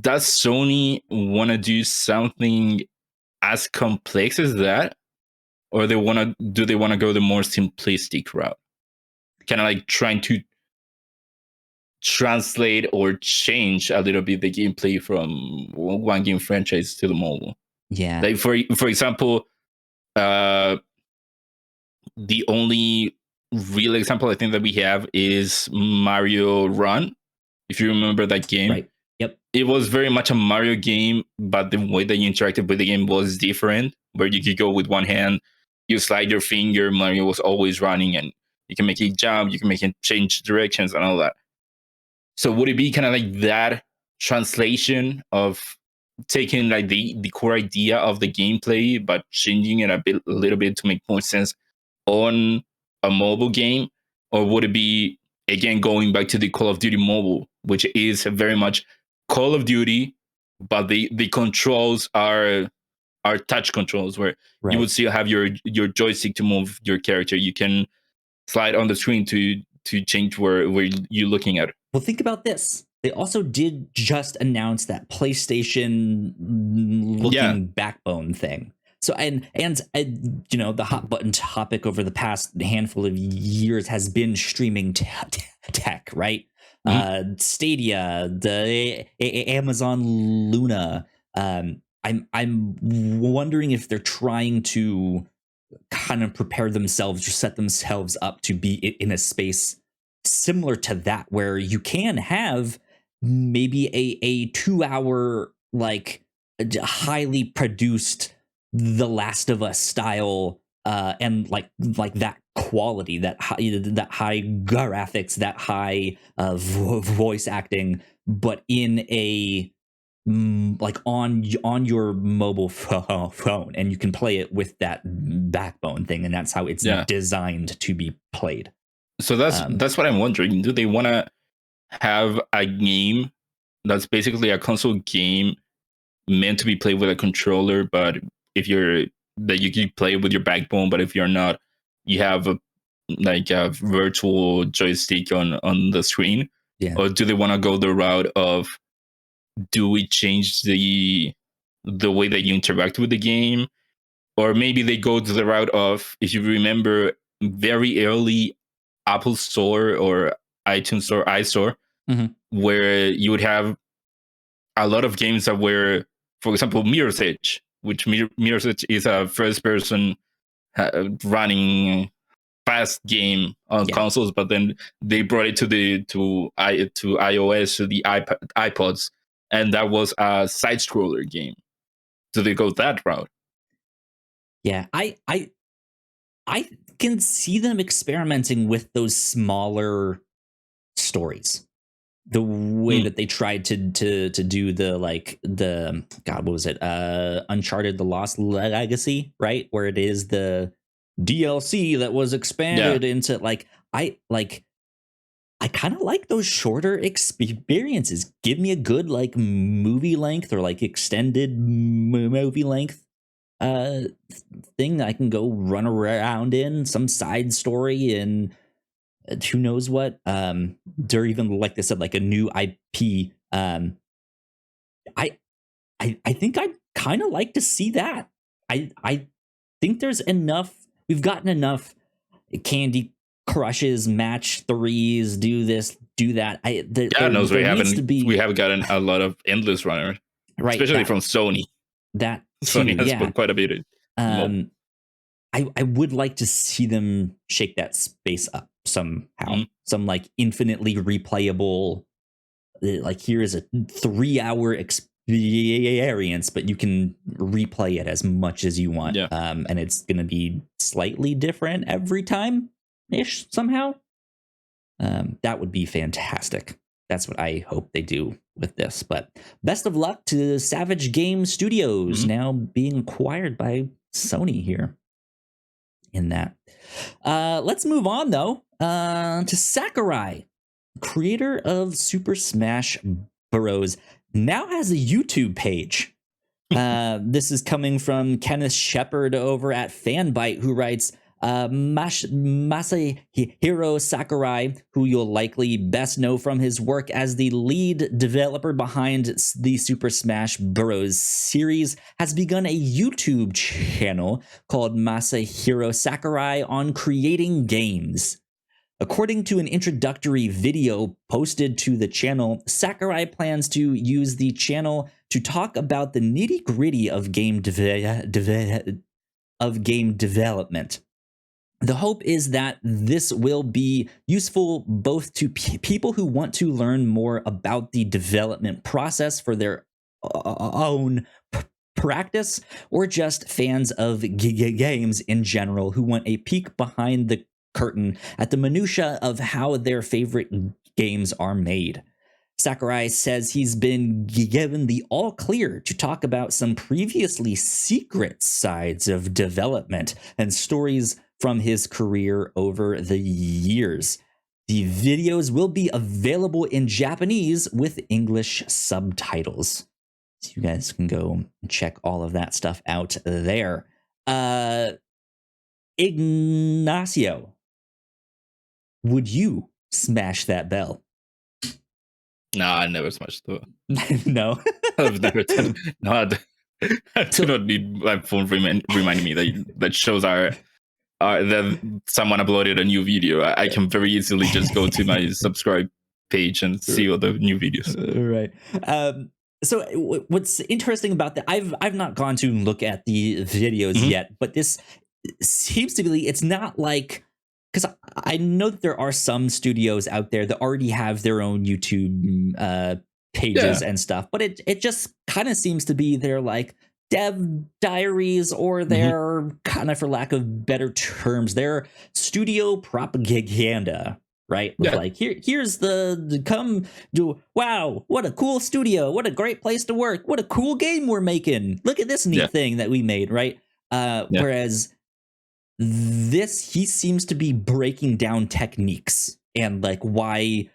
does Sony want to do something as complex as that, or do they want to go the more simplistic route, kind of like trying to translate or change a little bit the gameplay from one game franchise to the mobile? Yeah, like for example, the only real example I think that we have is Mario Run. If you remember that game, right? Yep. It was very much a Mario game, but the way that you interacted with the game was different, where you could go with one hand, you slide your finger, Mario was always running, and you can make it jump, you can make it change directions and all that. So would it be kind of like that translation of taking like the core idea of the gameplay, but changing it a little bit to make more sense on a mobile game? Or would it be, again, going back to the Call of Duty mobile, which is very much Call of Duty, but the controls are touch controls, where you would still have your joystick to move your character. You can slide on the screen to change where you're looking at. Well, think about this. They also did just announce that PlayStation looking backbone thing. So and the hot button topic over the past handful of years has been streaming tech, right? Stadia, the Amazon Luna. I'm wondering if they're trying to kind of prepare themselves or set themselves up to be in a space similar to that, where you can have maybe a 2-hour, like, highly produced The Last of Us style, and like that quality, that high graphics, that high voice acting, but in a like on your mobile phone, and you can play it with that backbone thing, and that's how it's designed to be played. So that's what I'm wondering. Do they want to have a game that's basically a console game meant to be played with a controller, but if you can play with your backbone, but if you're not, you have a virtual joystick on the screen? Or do they want to go the route of, do we change the way that you interact with the game? Or maybe they go to the route of, if you remember, very early Apple Store or iTunes Store, iStore, where you would have a lot of games that were, for example, Mirror's Edge, which Mirror's Edge is a first-person running fast game on consoles, but then they brought it to iOS, to the iPods, and that was a side scroller game. So they go that route. Yeah, I can see them experimenting with those smaller stories. The way that they tried to do the God, what was it? Uncharted: The Lost Legacy, right? Where it is the DLC that was expanded into I kind of like those shorter experiences. Give me a good movie length or extended movie length thing that I can go run around in, some side story, and who knows what, or even like they said, like a new IP. I think I'd kind of like to see that. I think there's enough. We've gotten enough Candy Crushes, match 3s, do this, do that. We haven't gotten a lot of endless runner, right? Especially from Sony. That Sony has put quite a bit. I would like to see them shake that space up somehow. Some infinitely replayable, here is a 3-hour experience, but you can replay it as much as you want. And it's going to be slightly different every time ish somehow. That would be fantastic. That's what I hope they do with this. But best of luck to Savage Game Studios, now being acquired by Sony here in that. Let's move on, though, to Sakurai, creator of Super Smash Bros. Now has a YouTube page. This is coming from Kenneth Shepard over at Fanbyte, who writes, Masahiro Sakurai, who you'll likely best know from his work as the lead developer behind the Super Smash Bros. Series, has begun a YouTube channel called Masahiro Sakurai on Creating Games. According to an introductory video posted to the channel, Sakurai plans to use the channel to talk about the nitty-gritty of game development. The hope is that this will be useful both to people who want to learn more about the development process for their own practice, or just fans of games in general who want a peek behind the curtain at the minutia of how their favorite games are made. Sakurai says he's been given the all clear to talk about some previously secret sides of development and stories from his career over the years. The videos will be available in Japanese with English subtitles. So you guys can go and check all of that stuff out there. Ignacio, would you smash that bell? No, I never smashed the bell. No? I've never done. No, I do not need my phone reminding me that shows are that someone uploaded a new video. I can very easily just go to my subscribe page and see all the new videos. Right. So what's interesting about that, I've not gone to look at the videos yet, but this seems to be, it's not like, because I know that there are some studios out there that already have their own YouTube pages and stuff, but it just kind of seems to be their dev diaries, or their kind of, for lack of better terms, their studio propaganda, right? Here's the come do, wow, what a cool studio, what a great place to work, what a cool game we're making, look at this neat thing that we made, right? Whereas this, he seems to be breaking down techniques and why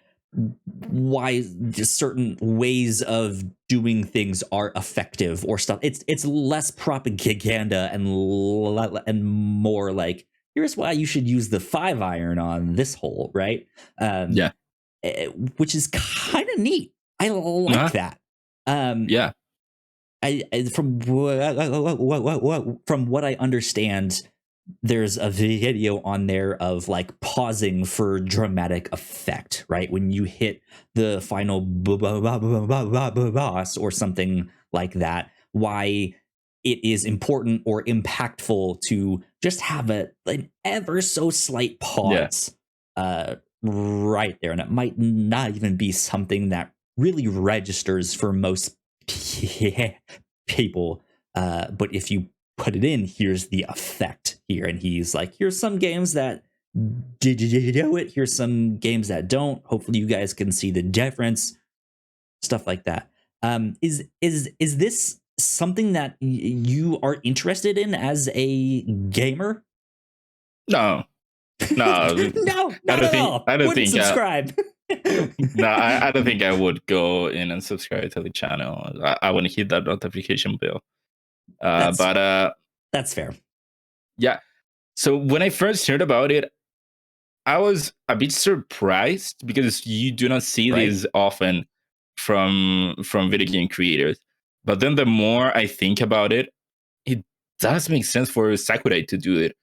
just certain ways of doing things are effective or stuff. It's less propaganda and more here's why you should use the 5-iron on this hole, right? Which is kind of neat. I like that. From what I understand, there's a video on there of pausing for dramatic effect, right? When you hit the final boss or something like that, why it is important or impactful to just have an ever so slight pause right there. And it might not even be something that really registers for most people. But if you put it in, here's the effect here. And he's like, here's some games that did you do it? Here's some games that don't. Hopefully you guys can see the difference. Stuff like that. Is this something that you are interested in as a gamer? No, no, no, not at all. I don't Wouldn't think. Subscribe. No, I don't think I would go in and subscribe to the channel. I wouldn't hit that notification bell. That's fair. Yeah. So when I first heard about it, I was a bit surprised because you do not see this often from video game creators. But then the more I think about it, it does make sense for Sakurai to do it.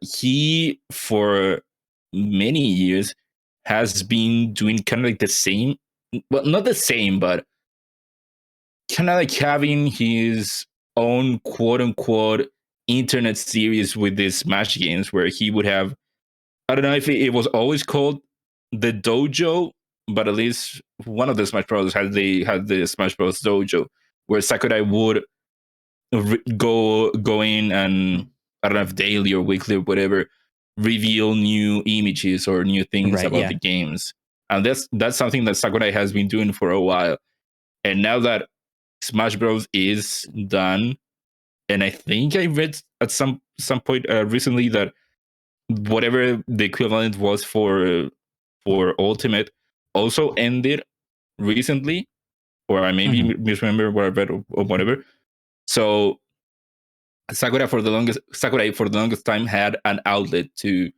He, for many years, has been doing kind of like the same, well, not the same, but kind of like having his own quote unquote internet series with these Smash games where he would have, I don't know if it was always called the Dojo, but at least one of the Smash Bros. had the Smash Bros. Dojo, where Sakurai would go in and, I don't know if daily or weekly or whatever, reveal new images or new things about the games. And that's something that Sakurai has been doing for a while. And now that Smash Bros. Is done, and I think I read at some point recently that whatever the equivalent was for Ultimate also ended recently, or I maybe misremember what I read or whatever. So Sakurai for the longest time had an outlet to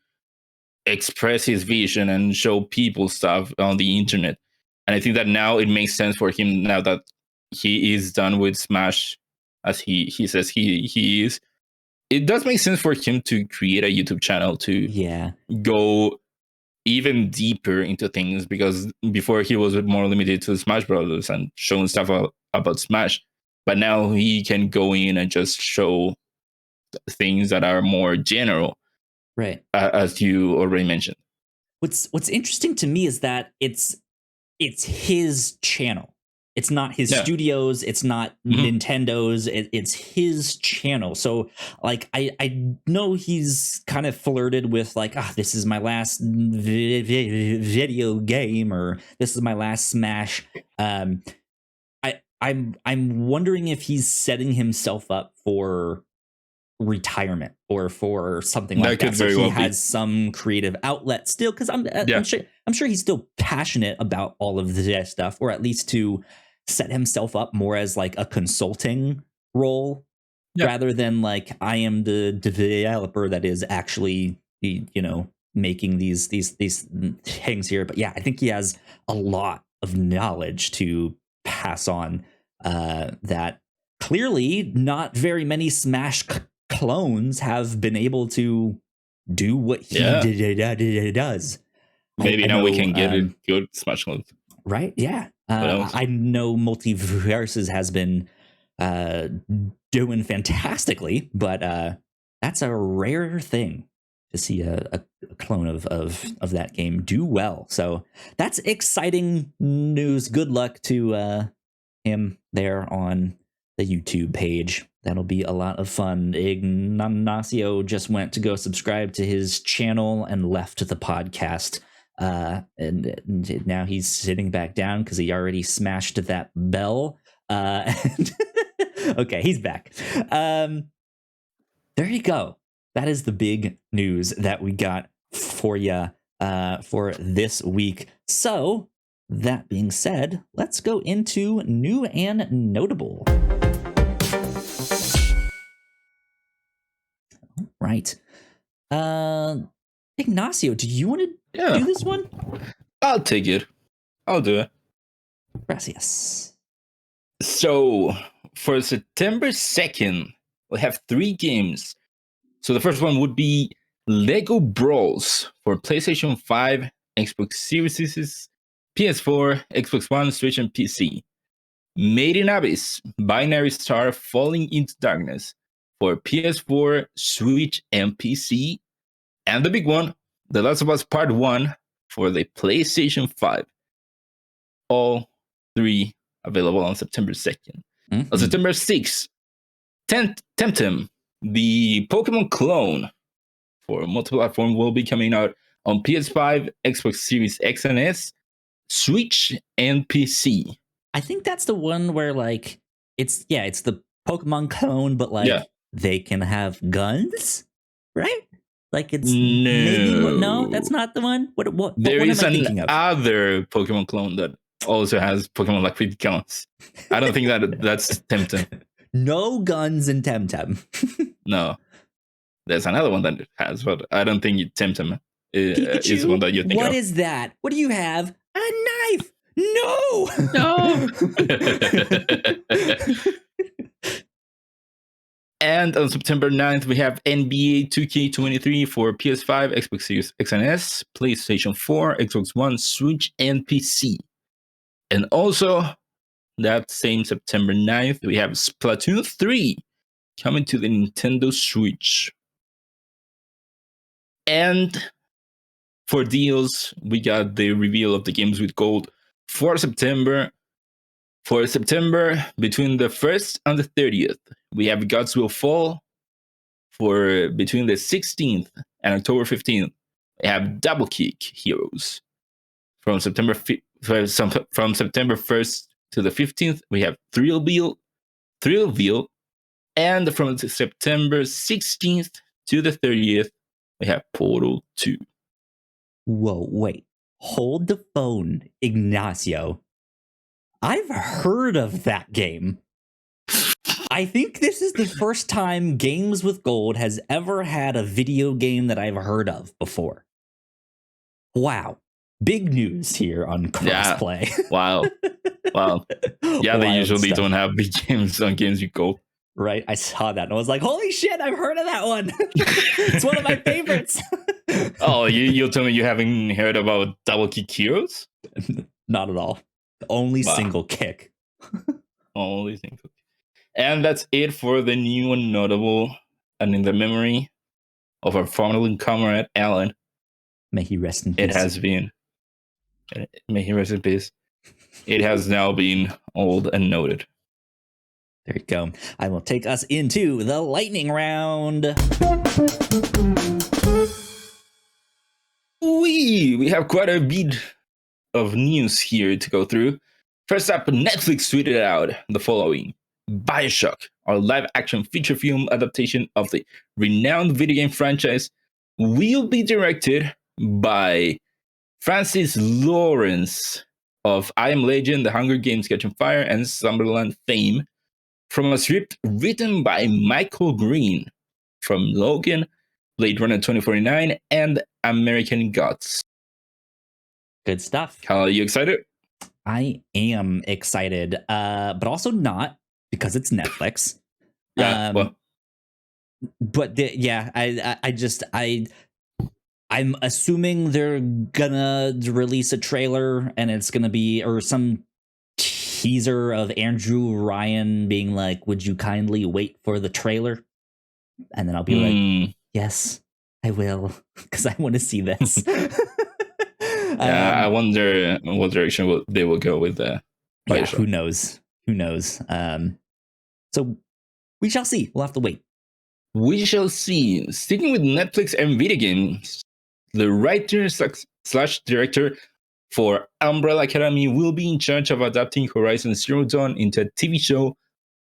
express his vision and show people stuff on the internet. And I think that now it makes sense for him, now that he is done with Smash, as he says he is. It does make sense for him to create a YouTube channel to go even deeper into things, because before he was more limited to Smash Brothers and showing stuff about Smash. But now he can go in and just show things that are more general, right? As you already mentioned. What's interesting to me is that it's his channel. It's not his studios. It's not Nintendo's. It's his channel. So, like, I know he's kind of flirted with like, this is my last video game, or this is my last Smash. I'm wondering if he's setting himself up for retirement or for something like that. So he has some creative outlet still, because I'm sure he's still passionate about all of this stuff, or at least to set himself up more as like a consulting role rather than like, I am the developer that is actually, making these things here. But I think he has a lot of knowledge to pass on that clearly not very many Smash clones have been able to do what he does. Maybe now we can get a good Smash clone. Right? Yeah. I know Multiverses has been doing fantastically, but that's a rare thing to see a clone of that game do well. So that's exciting news. Good luck to him there on the YouTube page. That'll be a lot of fun. Ignacio just went to go subscribe to his channel and left the podcast. And now he's sitting back down because he already smashed that bell. Okay, he's back. There you go. That is the big news that we got for you for this week. So that being said, let's go into new and notable. Right. Ignacio, do you want to do this one? I'll take it. I'll do it. Gracias. So for September 2nd, we have 3 games. So the first one would be Lego Brawls for PlayStation 5, Xbox Series, PS4, Xbox One, Switch, and PC. Made in Abyss, Binary Star Falling into Darkness for PS4, Switch, and PC. And the big one, The Last of Us Part 1 for the PlayStation 5. All three available on September 2nd. On September 6th, Temtem, the Pokemon clone for multi-platform, will be coming out on PS5, Xbox Series X and S, Switch, and PC. I think that's the one where like it's the Pokemon clone, but like they can have guns, right? Like it's no, that's not the one. What there is am I thinking of? Other Pokemon clone that also has Pokemon like 50 guns. I don't think that's Temtem. No guns in Temtem. No, there's another one that has, but I don't think Temtem is the one that you think of. What is that? What do you have? A knife. No. And on September 9th, we have NBA 2K23 for PS5, Xbox Series X and S, PlayStation 4, Xbox One, Switch, and PC. And also, that same September 9th, we have Splatoon 3 coming to the Nintendo Switch. And for deals, we got the reveal of the games with gold for September. For September, between the 1st and the 30th, we have Gods Will Fall. For between the 16th and October 15th, we have Double Kick Heroes. From September 1st to the 15th, we have Thrillville. And from September 16th to the 30th, we have Portal 2. Whoa, wait. Hold the phone, Ignacio. I've heard of that game. I think this is the first time Games with Gold has ever had a video game that I've heard of before. Wow. Big news here on Crossplay. Yeah. Wow. Yeah, they usually don't have big games on Games with Gold. Right? I saw that and I was like, holy shit, I've heard of that one. It's one of my favorites. Oh, you'll tell me you haven't heard about Double Kick Heroes? Not at all. Only single kick. Only single kick. And that's it for the new and notable, and in the memory of our fallen comrade, Alan. May he rest in peace. It has been. May he rest in peace. It has now been old and noted. There you go. I will take us into the lightning round. We have quite a bit of news here to go through. First up, Netflix tweeted out the following. BioShock, our live-action feature film adaptation of the renowned video game franchise, will be directed by Francis Lawrence of I Am Legend, The Hunger Games Catching Fire, and Slumberland fame, from a script written by Michael Green from Logan, Blade Runner 2049, and American Gods. Good stuff. How are you excited? I am excited, but also not, because it's Netflix. Yeah, but I'm assuming they're gonna release a trailer and it's gonna be, or some teaser of Andrew Ryan being like, would you kindly wait for the trailer? And then I'll be like, yes, I will, because I want to see this. I wonder what direction they will go with that. Yeah, who knows? So we shall see. We'll have to wait. We shall see. Sticking with Netflix and video games, the writer / director for Umbrella Academy will be in charge of adapting Horizon Zero Dawn into a TV show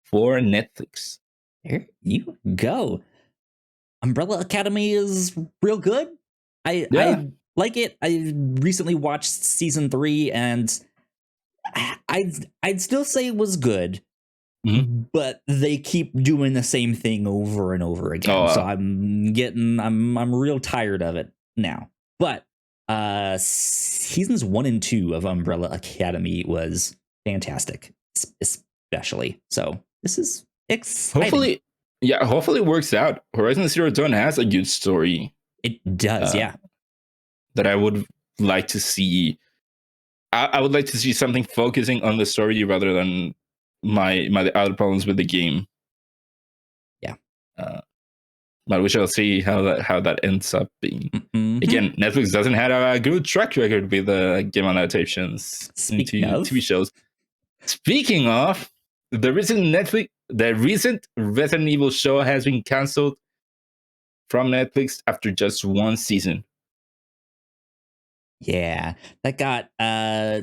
for Netflix. There you go. Umbrella Academy is real good. I like it. I recently watched season 3 and I'd still say it was good. Mm-hmm. But they keep doing the same thing over and over again. So I'm real tired of it now. But seasons 1 and 2 of Umbrella Academy was fantastic, especially. So this is exciting. Hopefully it works out. Horizon Zero Dawn has a good story. It does, that I would like to see. I would like to see something focusing on the story rather than my other problems with the game. Yeah. But we shall see how that ends up being. Mm-hmm. Again, Netflix doesn't have a good track record with game adaptations Speaking into of TV shows. Speaking of, the recent Resident Evil show has been cancelled from Netflix after just one season. Yeah, that got I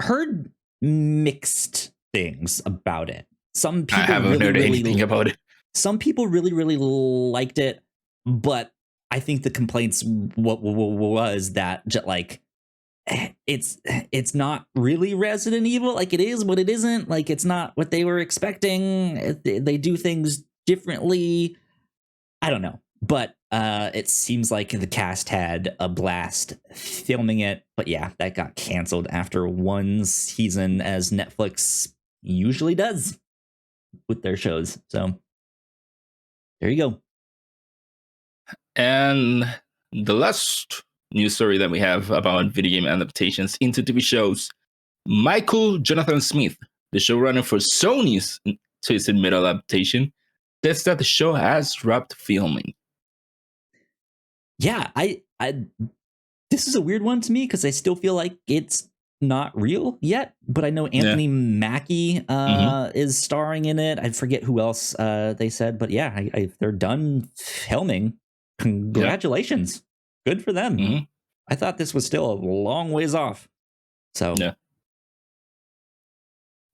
heard mixed things about it. Some people I haven't heard anything about it. Some people really liked it, but I think the complaints was that like it's not really Resident Evil. Like, it is, but it isn't. Like, it's not what they were expecting. They do things differently. I don't know, but it seems like the cast had a blast filming it. But yeah, that got canceled after one season, as Netflix usually does with their shows. So there you go. And the last news story that we have about video game adaptations into TV shows: Michael Jonathan Smith, the showrunner for Sony's Twisted Metal adaptation, says that the show has wrapped filming. Yeah, I this is a weird one to me because I still feel like it's not real yet, but I know Anthony Mackie is starring in it. I forget who else they said, but yeah, they're done filming. Congratulations. Good for them. I thought this was still a long ways off. So yeah,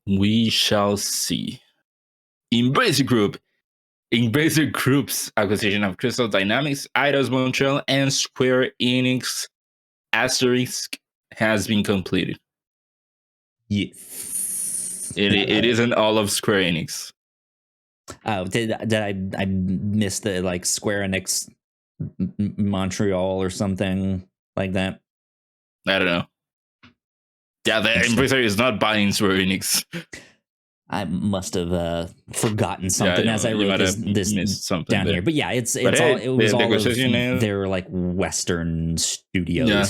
we shall see. Embracer Group's acquisition of Crystal Dynamics, Eidos Montreal, and Square Enix Asterisk has been completed. Yes. It isn't all of Square Enix. Oh, did I miss the like Square Enix Montreal or something like that? I don't know. Yeah, the Embracer is not buying Square Enix. I must have forgotten something as I wrote this down here. But yeah, it was all of their like Western studios. Yeah.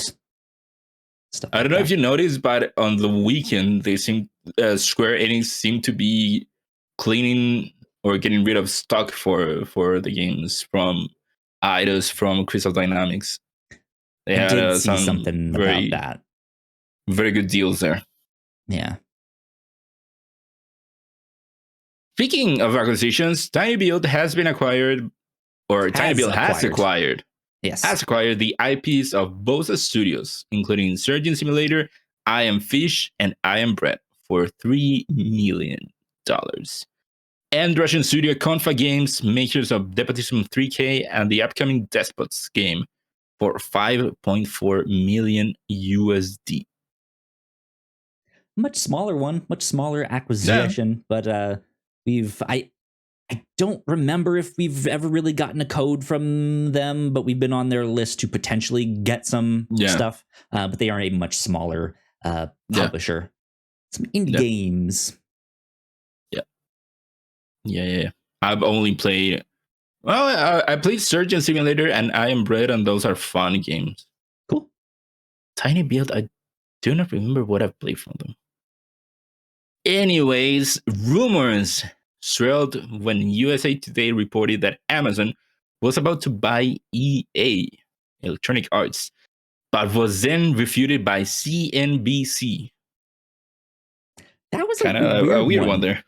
Stuff I don't know if you noticed, but on the weekend, Square Enix seemed to be cleaning or getting rid of stock for the games from Eidos, from Crystal Dynamics. They had something about that. Very good deals there. Yeah. Speaking of acquisitions, tinyBuild has been acquired, or tinyBuild has acquired. Yes. Has acquired the IPs of both studios, including Surgeon Simulator, I Am Fish, and I Am Bread, for $3 million. And Russian studio Confa Games, makers of Despotism 3K and the upcoming Despots game, for $5.4 million USD. Much smaller acquisition, but I don't remember if we've ever really gotten a code from them, but we've been on their list to potentially get some stuff. But they are a much smaller publisher. Some indie games. Yeah. I've only played. Well, I played Surgeon Simulator and I Am Bread, and those are fun games. Cool. tinyBuild, I do not remember what I've played from them. Anyways, rumors swirled when USA Today reported that Amazon was about to buy EA, Electronic Arts, but was then refuted by CNBC. That was kind of a weird one there.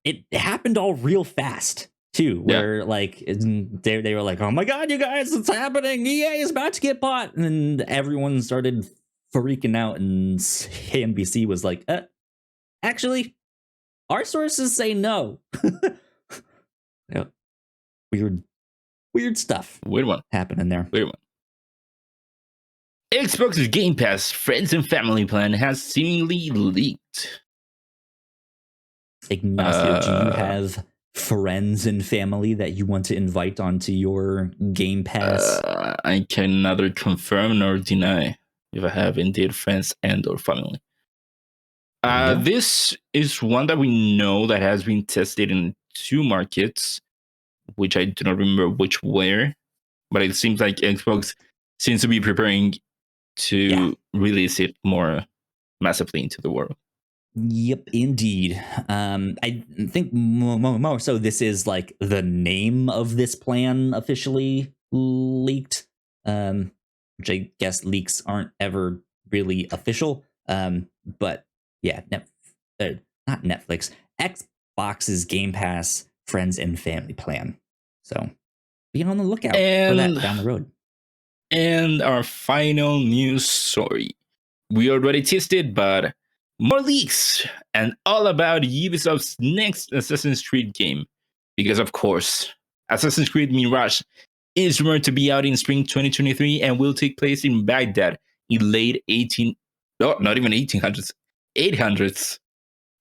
It happened all real fast too, where like they were like, "Oh my god, you guys, it's happening! EA is about to get bought," and everyone started freaking out, and CNBC was like, actually, our sources say no. Weird stuff. Weird one happening there. Weird one. Xbox's Game Pass Friends and Family plan has seemingly leaked. Ignacio, do you have friends and family that you want to invite onto your Game Pass? I can neither confirm nor deny if I have indeed friends and or family. This is one that we know that has been tested in 2 markets, which I do not remember which were, but it seems like Xbox seems to be preparing to release it more massively into the world. Yep, indeed. I think more so this is like the name of this plan officially leaked, which I guess leaks aren't ever really official. But yeah, not Netflix, Xbox's Game Pass Friends and Family plan. So be on the lookout for that down the road. And our final news story. We already teased it, but more leaks and all about Ubisoft's next Assassin's Creed game. Because, of course, Assassin's Creed Mirage is rumored to be out in spring 2023 and will take place in Baghdad in late 800s.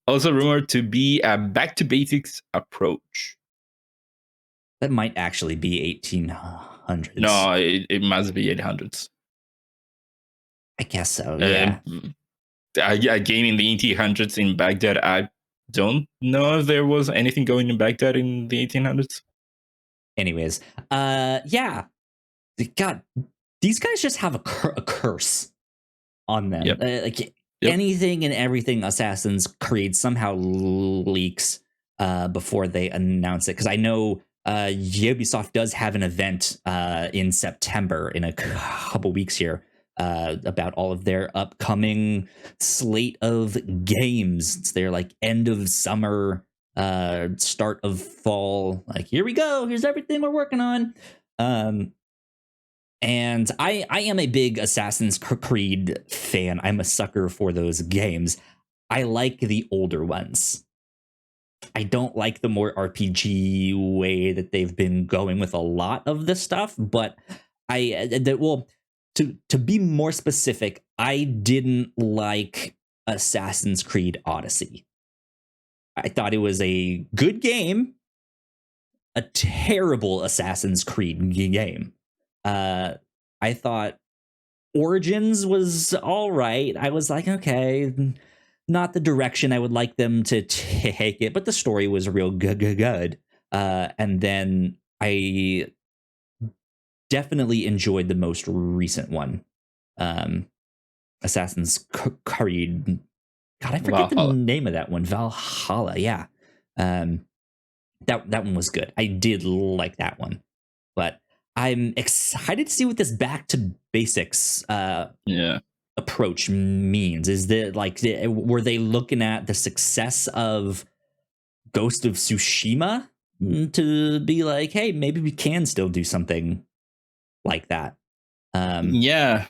Also rumored to be a back to basics approach. That might actually be 1800s. No, it must be 800s. I guess so, yeah. A game in the 1800s in Baghdad, I don't know if there was anything going in Baghdad in the 1800s. Anyways, yeah. God, these guys just have a curse on them. Yep. Anything and everything Assassin's Creed somehow leaks before they announce it. Because I know Ubisoft does have an event in September in a couple weeks here about all of their upcoming slate of games. It's their like end of summer, start of fall. Like, here we go. Here's everything we're working on. And I am a big Assassin's Creed fan. I'm a sucker for those games. I like the older ones. I don't like the more RPG way that they've been going with a lot of this stuff, but to be more specific, I didn't like Assassin's Creed Odyssey. I thought it was a good game, a terrible Assassin's Creed game. I thought Origins was all right. I was like, okay, not the direction I would like them to take it, but the story was real good. And then I definitely enjoyed the most recent one, Assassin's Creed. God, I forget the name of that one. Valhalla, yeah. That one was good. I did like that one, but I'm excited to see what this back to basics approach means. Is that like, were they looking at the success of Ghost of Tsushima to be like, hey, maybe we can still do something like that? Yeah.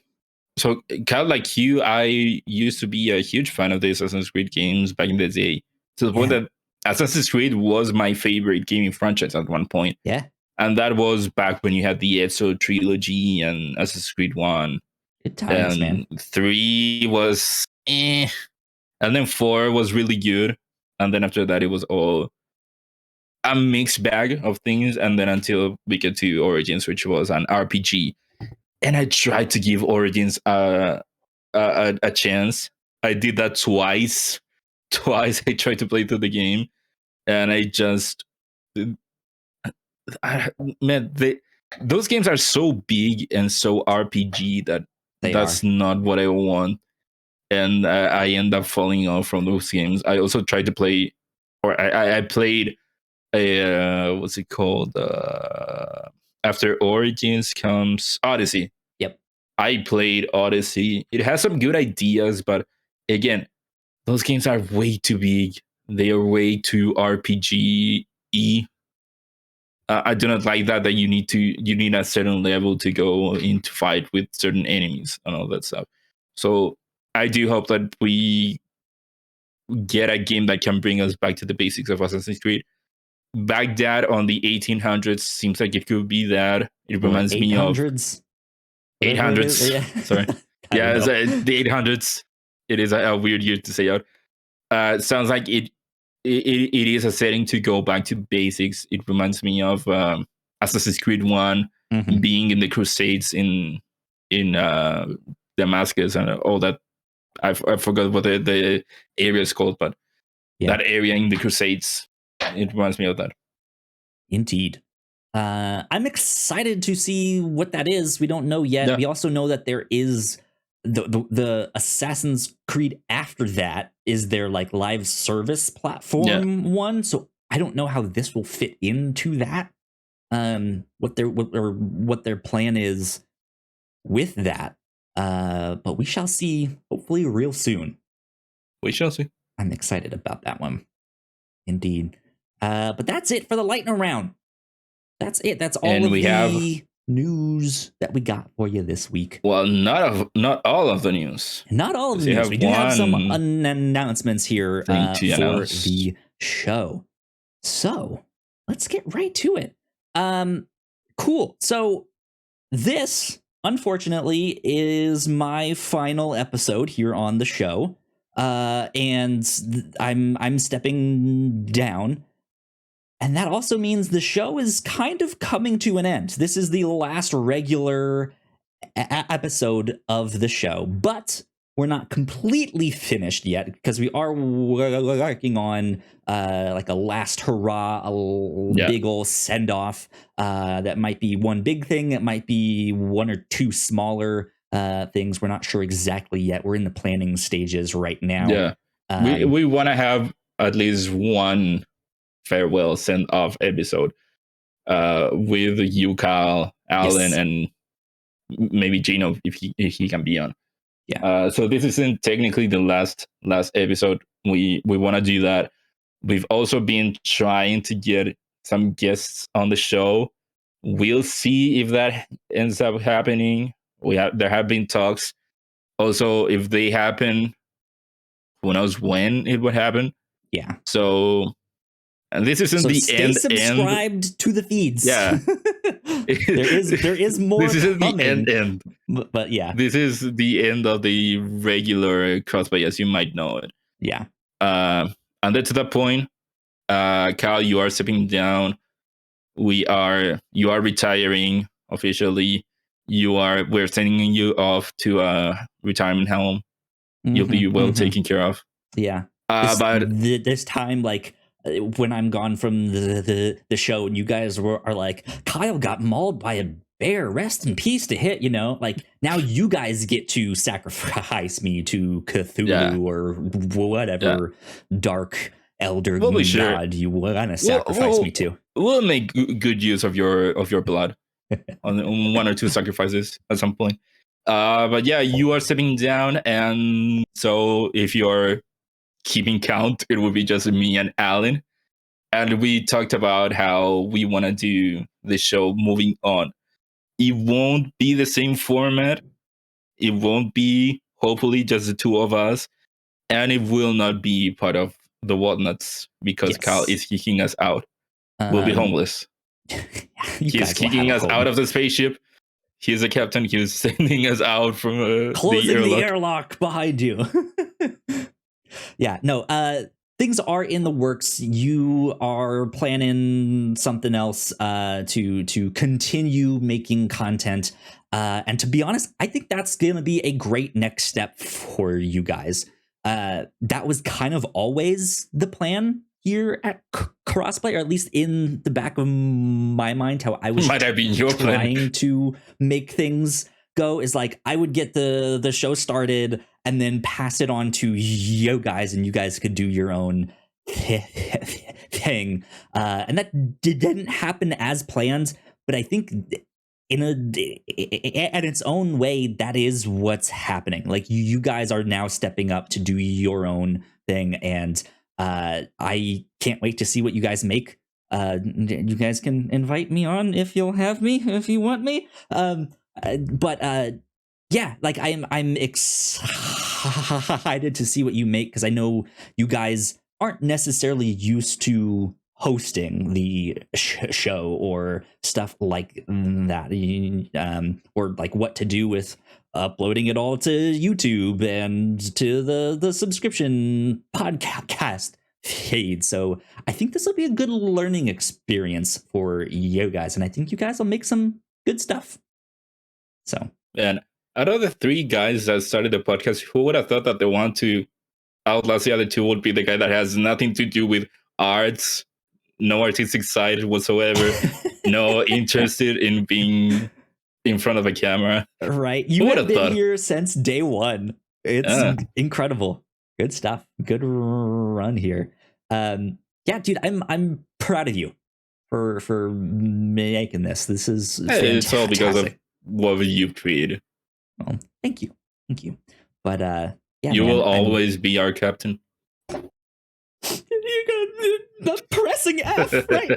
So kind of like you, I used to be a huge fan of the Assassin's Creed games back in the day, to the point that Assassin's Creed was my favorite gaming franchise at one point. Yeah. And that was back when you had the Ezio trilogy and Assassin's Creed 1. Good times, man. 3 was and then 4 was really good. And then after that, it was all a mixed bag of things. And then until we get to Origins, which was an RPG. And I tried to give Origins a chance. I did that twice. Twice I tried to play through the game. And I just... those games are so big and so RPG that that's not what I want, and I end up falling off from those games. I also tried to play, or I played a what's it called? After Origins comes Odyssey. Yep, I played Odyssey. It has some good ideas, but again, those games are way too big. They are way too RPG-y. I do not like that you need a certain level to go into fight with certain enemies and all that stuff. So I do hope that we get a game that can bring us back to the basics of Assassin's Creed. Baghdad on the 1800s seems like it could be that. It reminds me of 800s. Yeah. Sorry. Yeah, the 800s. It is a weird year to say out. Sounds like it is a setting to go back to basics. It reminds me of Assassin's Creed 1 being in the Crusades in Damascus and all that. I forgot what the area is called, but that area in the Crusades, it reminds me of that. Indeed. I'm excited to see what that is. We don't know yet. We also know that there is the Assassin's Creed after that is their like live service platform one. So I don't know how this will fit into that. What their plan is with that. But we shall see. Hopefully, real soon. We shall see. I'm excited about that one. Indeed. But that's it for the lightning round. That's it. That's all of the news that we got for you this week. Well, not all of the news. Not all of the news. We do have some announcements here for the show. So let's get right to it. Cool. So this, unfortunately, is my final episode here on the show. And I'm stepping down. And that also means the show is kind of coming to an end. This is the last regular episode of the show, but we're not completely finished yet because we are working on like a last hurrah, big ol' send off. That might be one big thing. It might be one or two smaller things. We're not sure exactly yet. We're in the planning stages right now. Yeah, we want to have at least one farewell send off episode with you, Kyle, Alan, and maybe Gino if he can be on. Yeah. So this isn't technically the last episode. We want to do that. We've also been trying to get some guests on the show. We'll see if that ends up happening. There have been talks. Also, if they happen, who knows when it would happen. Yeah. So, and this isn't the stay end. Subscribed to the feeds. Yeah. there is more. This isn't coming, the end. But yeah, this is the end of the regular Crossplay, as you might know it. Yeah. And then to that point, Kyle, you are stepping down. You are retiring officially. We're sending you off to a retirement home. You'll be well taken care of. Yeah. But this time, like when I'm gone from the show, and you guys are like, Kyle got mauled by a bear. Rest in peace to hit. Like now you guys get to sacrifice me to Cthulhu or whatever dark elder god you want to sacrifice me to. We'll make good use of your blood on one or two sacrifices at some point. But yeah, you are stepping down, and so if you're keeping count, it will be just me and Alan. And we talked about how we want to do the show moving on. It won't be the same format. It won't be, hopefully, just the two of us. And it will not be part of the Whatnauts because Kyle is kicking us out. We'll be homeless. He's kicking us out of the spaceship. He's a captain. He's sending us out from closing the airlock behind you. Yeah, no, things are in the works. You are planning something else to continue making content. And to be honest, I think that's going to be a great next step for you guys. That was kind of always the plan here at Crossplay, or at least in the back of my mind, how I was trying to make things go is like I would get the show started and then pass it on to you guys, and you guys could do your own thing. And that didn't happen as planned, but I think in its own way, that is what's happening. Like you guys are now stepping up to do your own thing, and I can't wait to see what you guys make. You guys can invite me on if you'll have me, if you want me. Yeah, like I'm excited to see what you make, because I know you guys aren't necessarily used to hosting the show or stuff like that, or like what to do with uploading it all to YouTube and to the subscription podcast feed. So I think this will be a good learning experience for you guys, and I think you guys will make some good stuff. So, and out of the three guys that started the podcast, who would have thought that the one to outlast the other two would be the guy that has nothing to do with arts, no artistic side whatsoever, no interested in being in front of a camera. Right. You have been here since day one. It's incredible. Good stuff. Good run here. Yeah, dude, I'm proud of you for making this. This is fantastic. It's all because of what you've created. Well, thank you. But yeah, you will always be our captain. You're pressing F right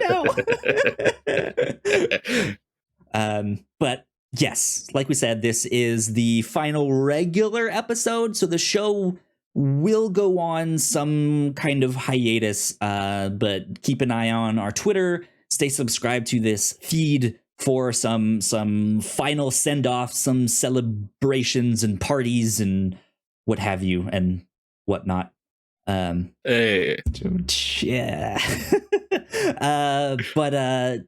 now. But yes, like we said, this is the final regular episode, so the show will go on some kind of hiatus, but keep an eye on our Twitter. Stay subscribed to this feed for some final send-off, some celebrations and parties and what have you and whatnot. Hey. Yeah. But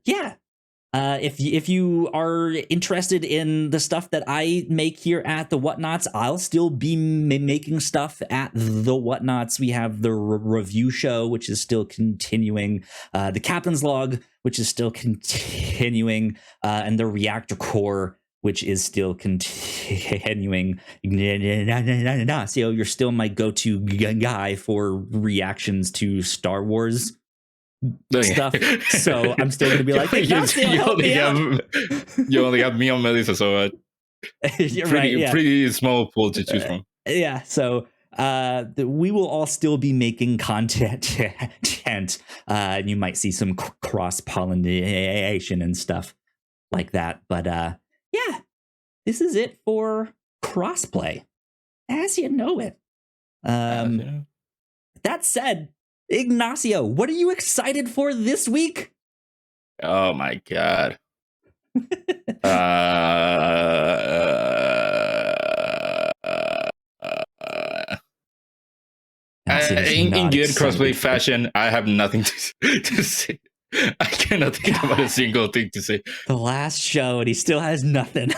yeah. If you are interested in the stuff that I make here at the Whatnauts, I'll still be making stuff at the Whatnauts. We have the review show, which is still continuing, the Captain's Log, which is still continuing, and the Reactor Core, which is still continuing. So you're still my go-to guy for reactions to Star Wars stuff, so I'm still gonna be like, hey, you only have me on Melissa, so pretty small pool to choose from. Yeah, so we will all still be making content. You might see some cross-pollination and stuff like that, but yeah, this is it for Crossplay as you know it. That said, Ignacio, what are you excited for this week? Oh my god. In good Crossplay fashion, I have nothing to say. I cannot think about a single thing to say. The last show, and he still has nothing.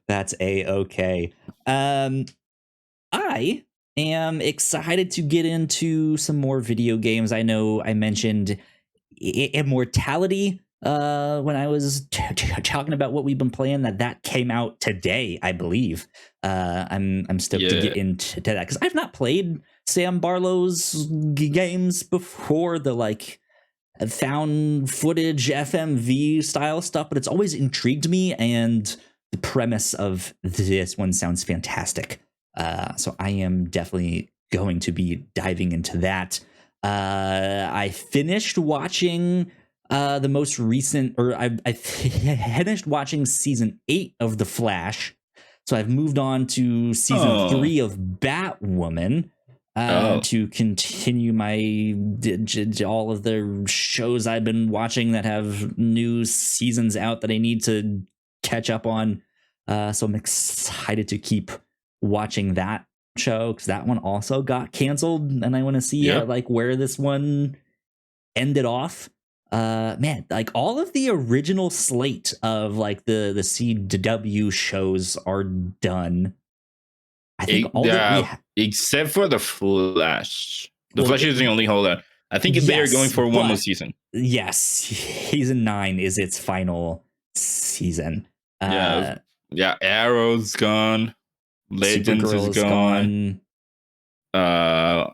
That's a-okay. I am excited to get into some more video games. I know I mentioned Immortality when I was talking about what we've been playing. That came out today, I believe. I'm stoked to get into that because I've not played Sam Barlow's games before, the like found footage FMV style stuff, but it's always intrigued me, and the premise of this one sounds fantastic. So I am definitely going to be diving into that. I finished watching the most recent, or I finished watching season 8 of The Flash. So I've moved on to season 3 of Batwoman to continue my all of the shows I've been watching that have new seasons out that I need to catch up on. So I'm excited to keep watching that show because that one also got canceled, and I want to see like where this one ended off. Man, like all of the original slate of like the CW shows are done. I think except for the Flash. The Flash is the only holdout. I think they are going for one more season. Yes, season 9 is its final season. Arrow's gone. Legends is gone. That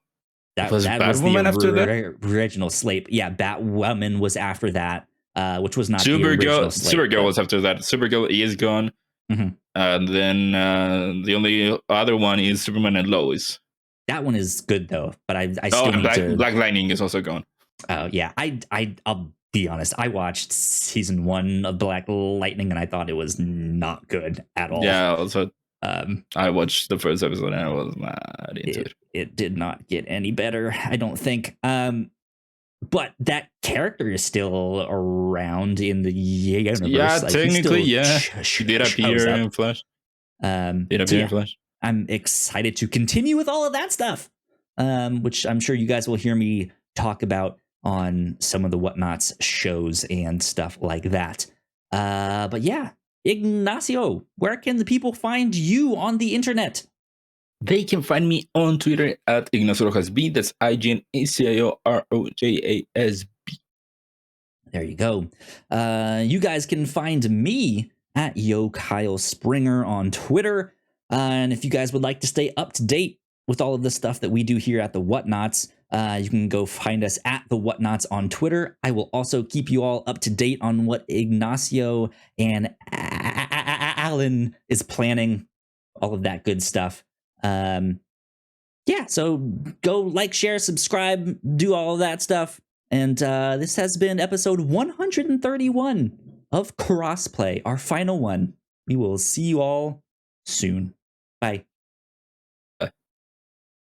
was Batwoman after that? Original slate. Yeah, Batwoman was after that, which was not the original slate. Supergirl was after that. Supergirl is gone. Mm-hmm. Then the only other one is Superman and Lois. That one is good though, but I still need to. Black Lightning is also gone. Oh yeah, I'll be honest. I watched season 1 of Black Lightning and I thought it was not good at all. Yeah, also. I watched the first episode and I was not into it. It did not get any better, I don't think. But that character is still around in the universe. Yeah, like, technically, she did appear in Flash. Flash. I'm excited to continue with all of that stuff, which I'm sure you guys will hear me talk about on some of the Whatnauts shows and stuff like that. But yeah. Ignacio, where can the people find you on the internet? They can find me on Twitter at Ignacio Rojas B. That's IGNACIOROJASB. There you go. You guys can find me at Yo Kyle Springer on Twitter. And if you guys would like to stay up to date with all of the stuff that we do here at the Whatnauts, you can go find us at the Whatnauts on Twitter. I will also keep you all up to date on what Ignacio and Alan is planning, all of that good stuff. Yeah, so go like, share, subscribe, do all of that stuff. And this has been episode 131 of Crossplay, our final one. We will see you all soon. Bye.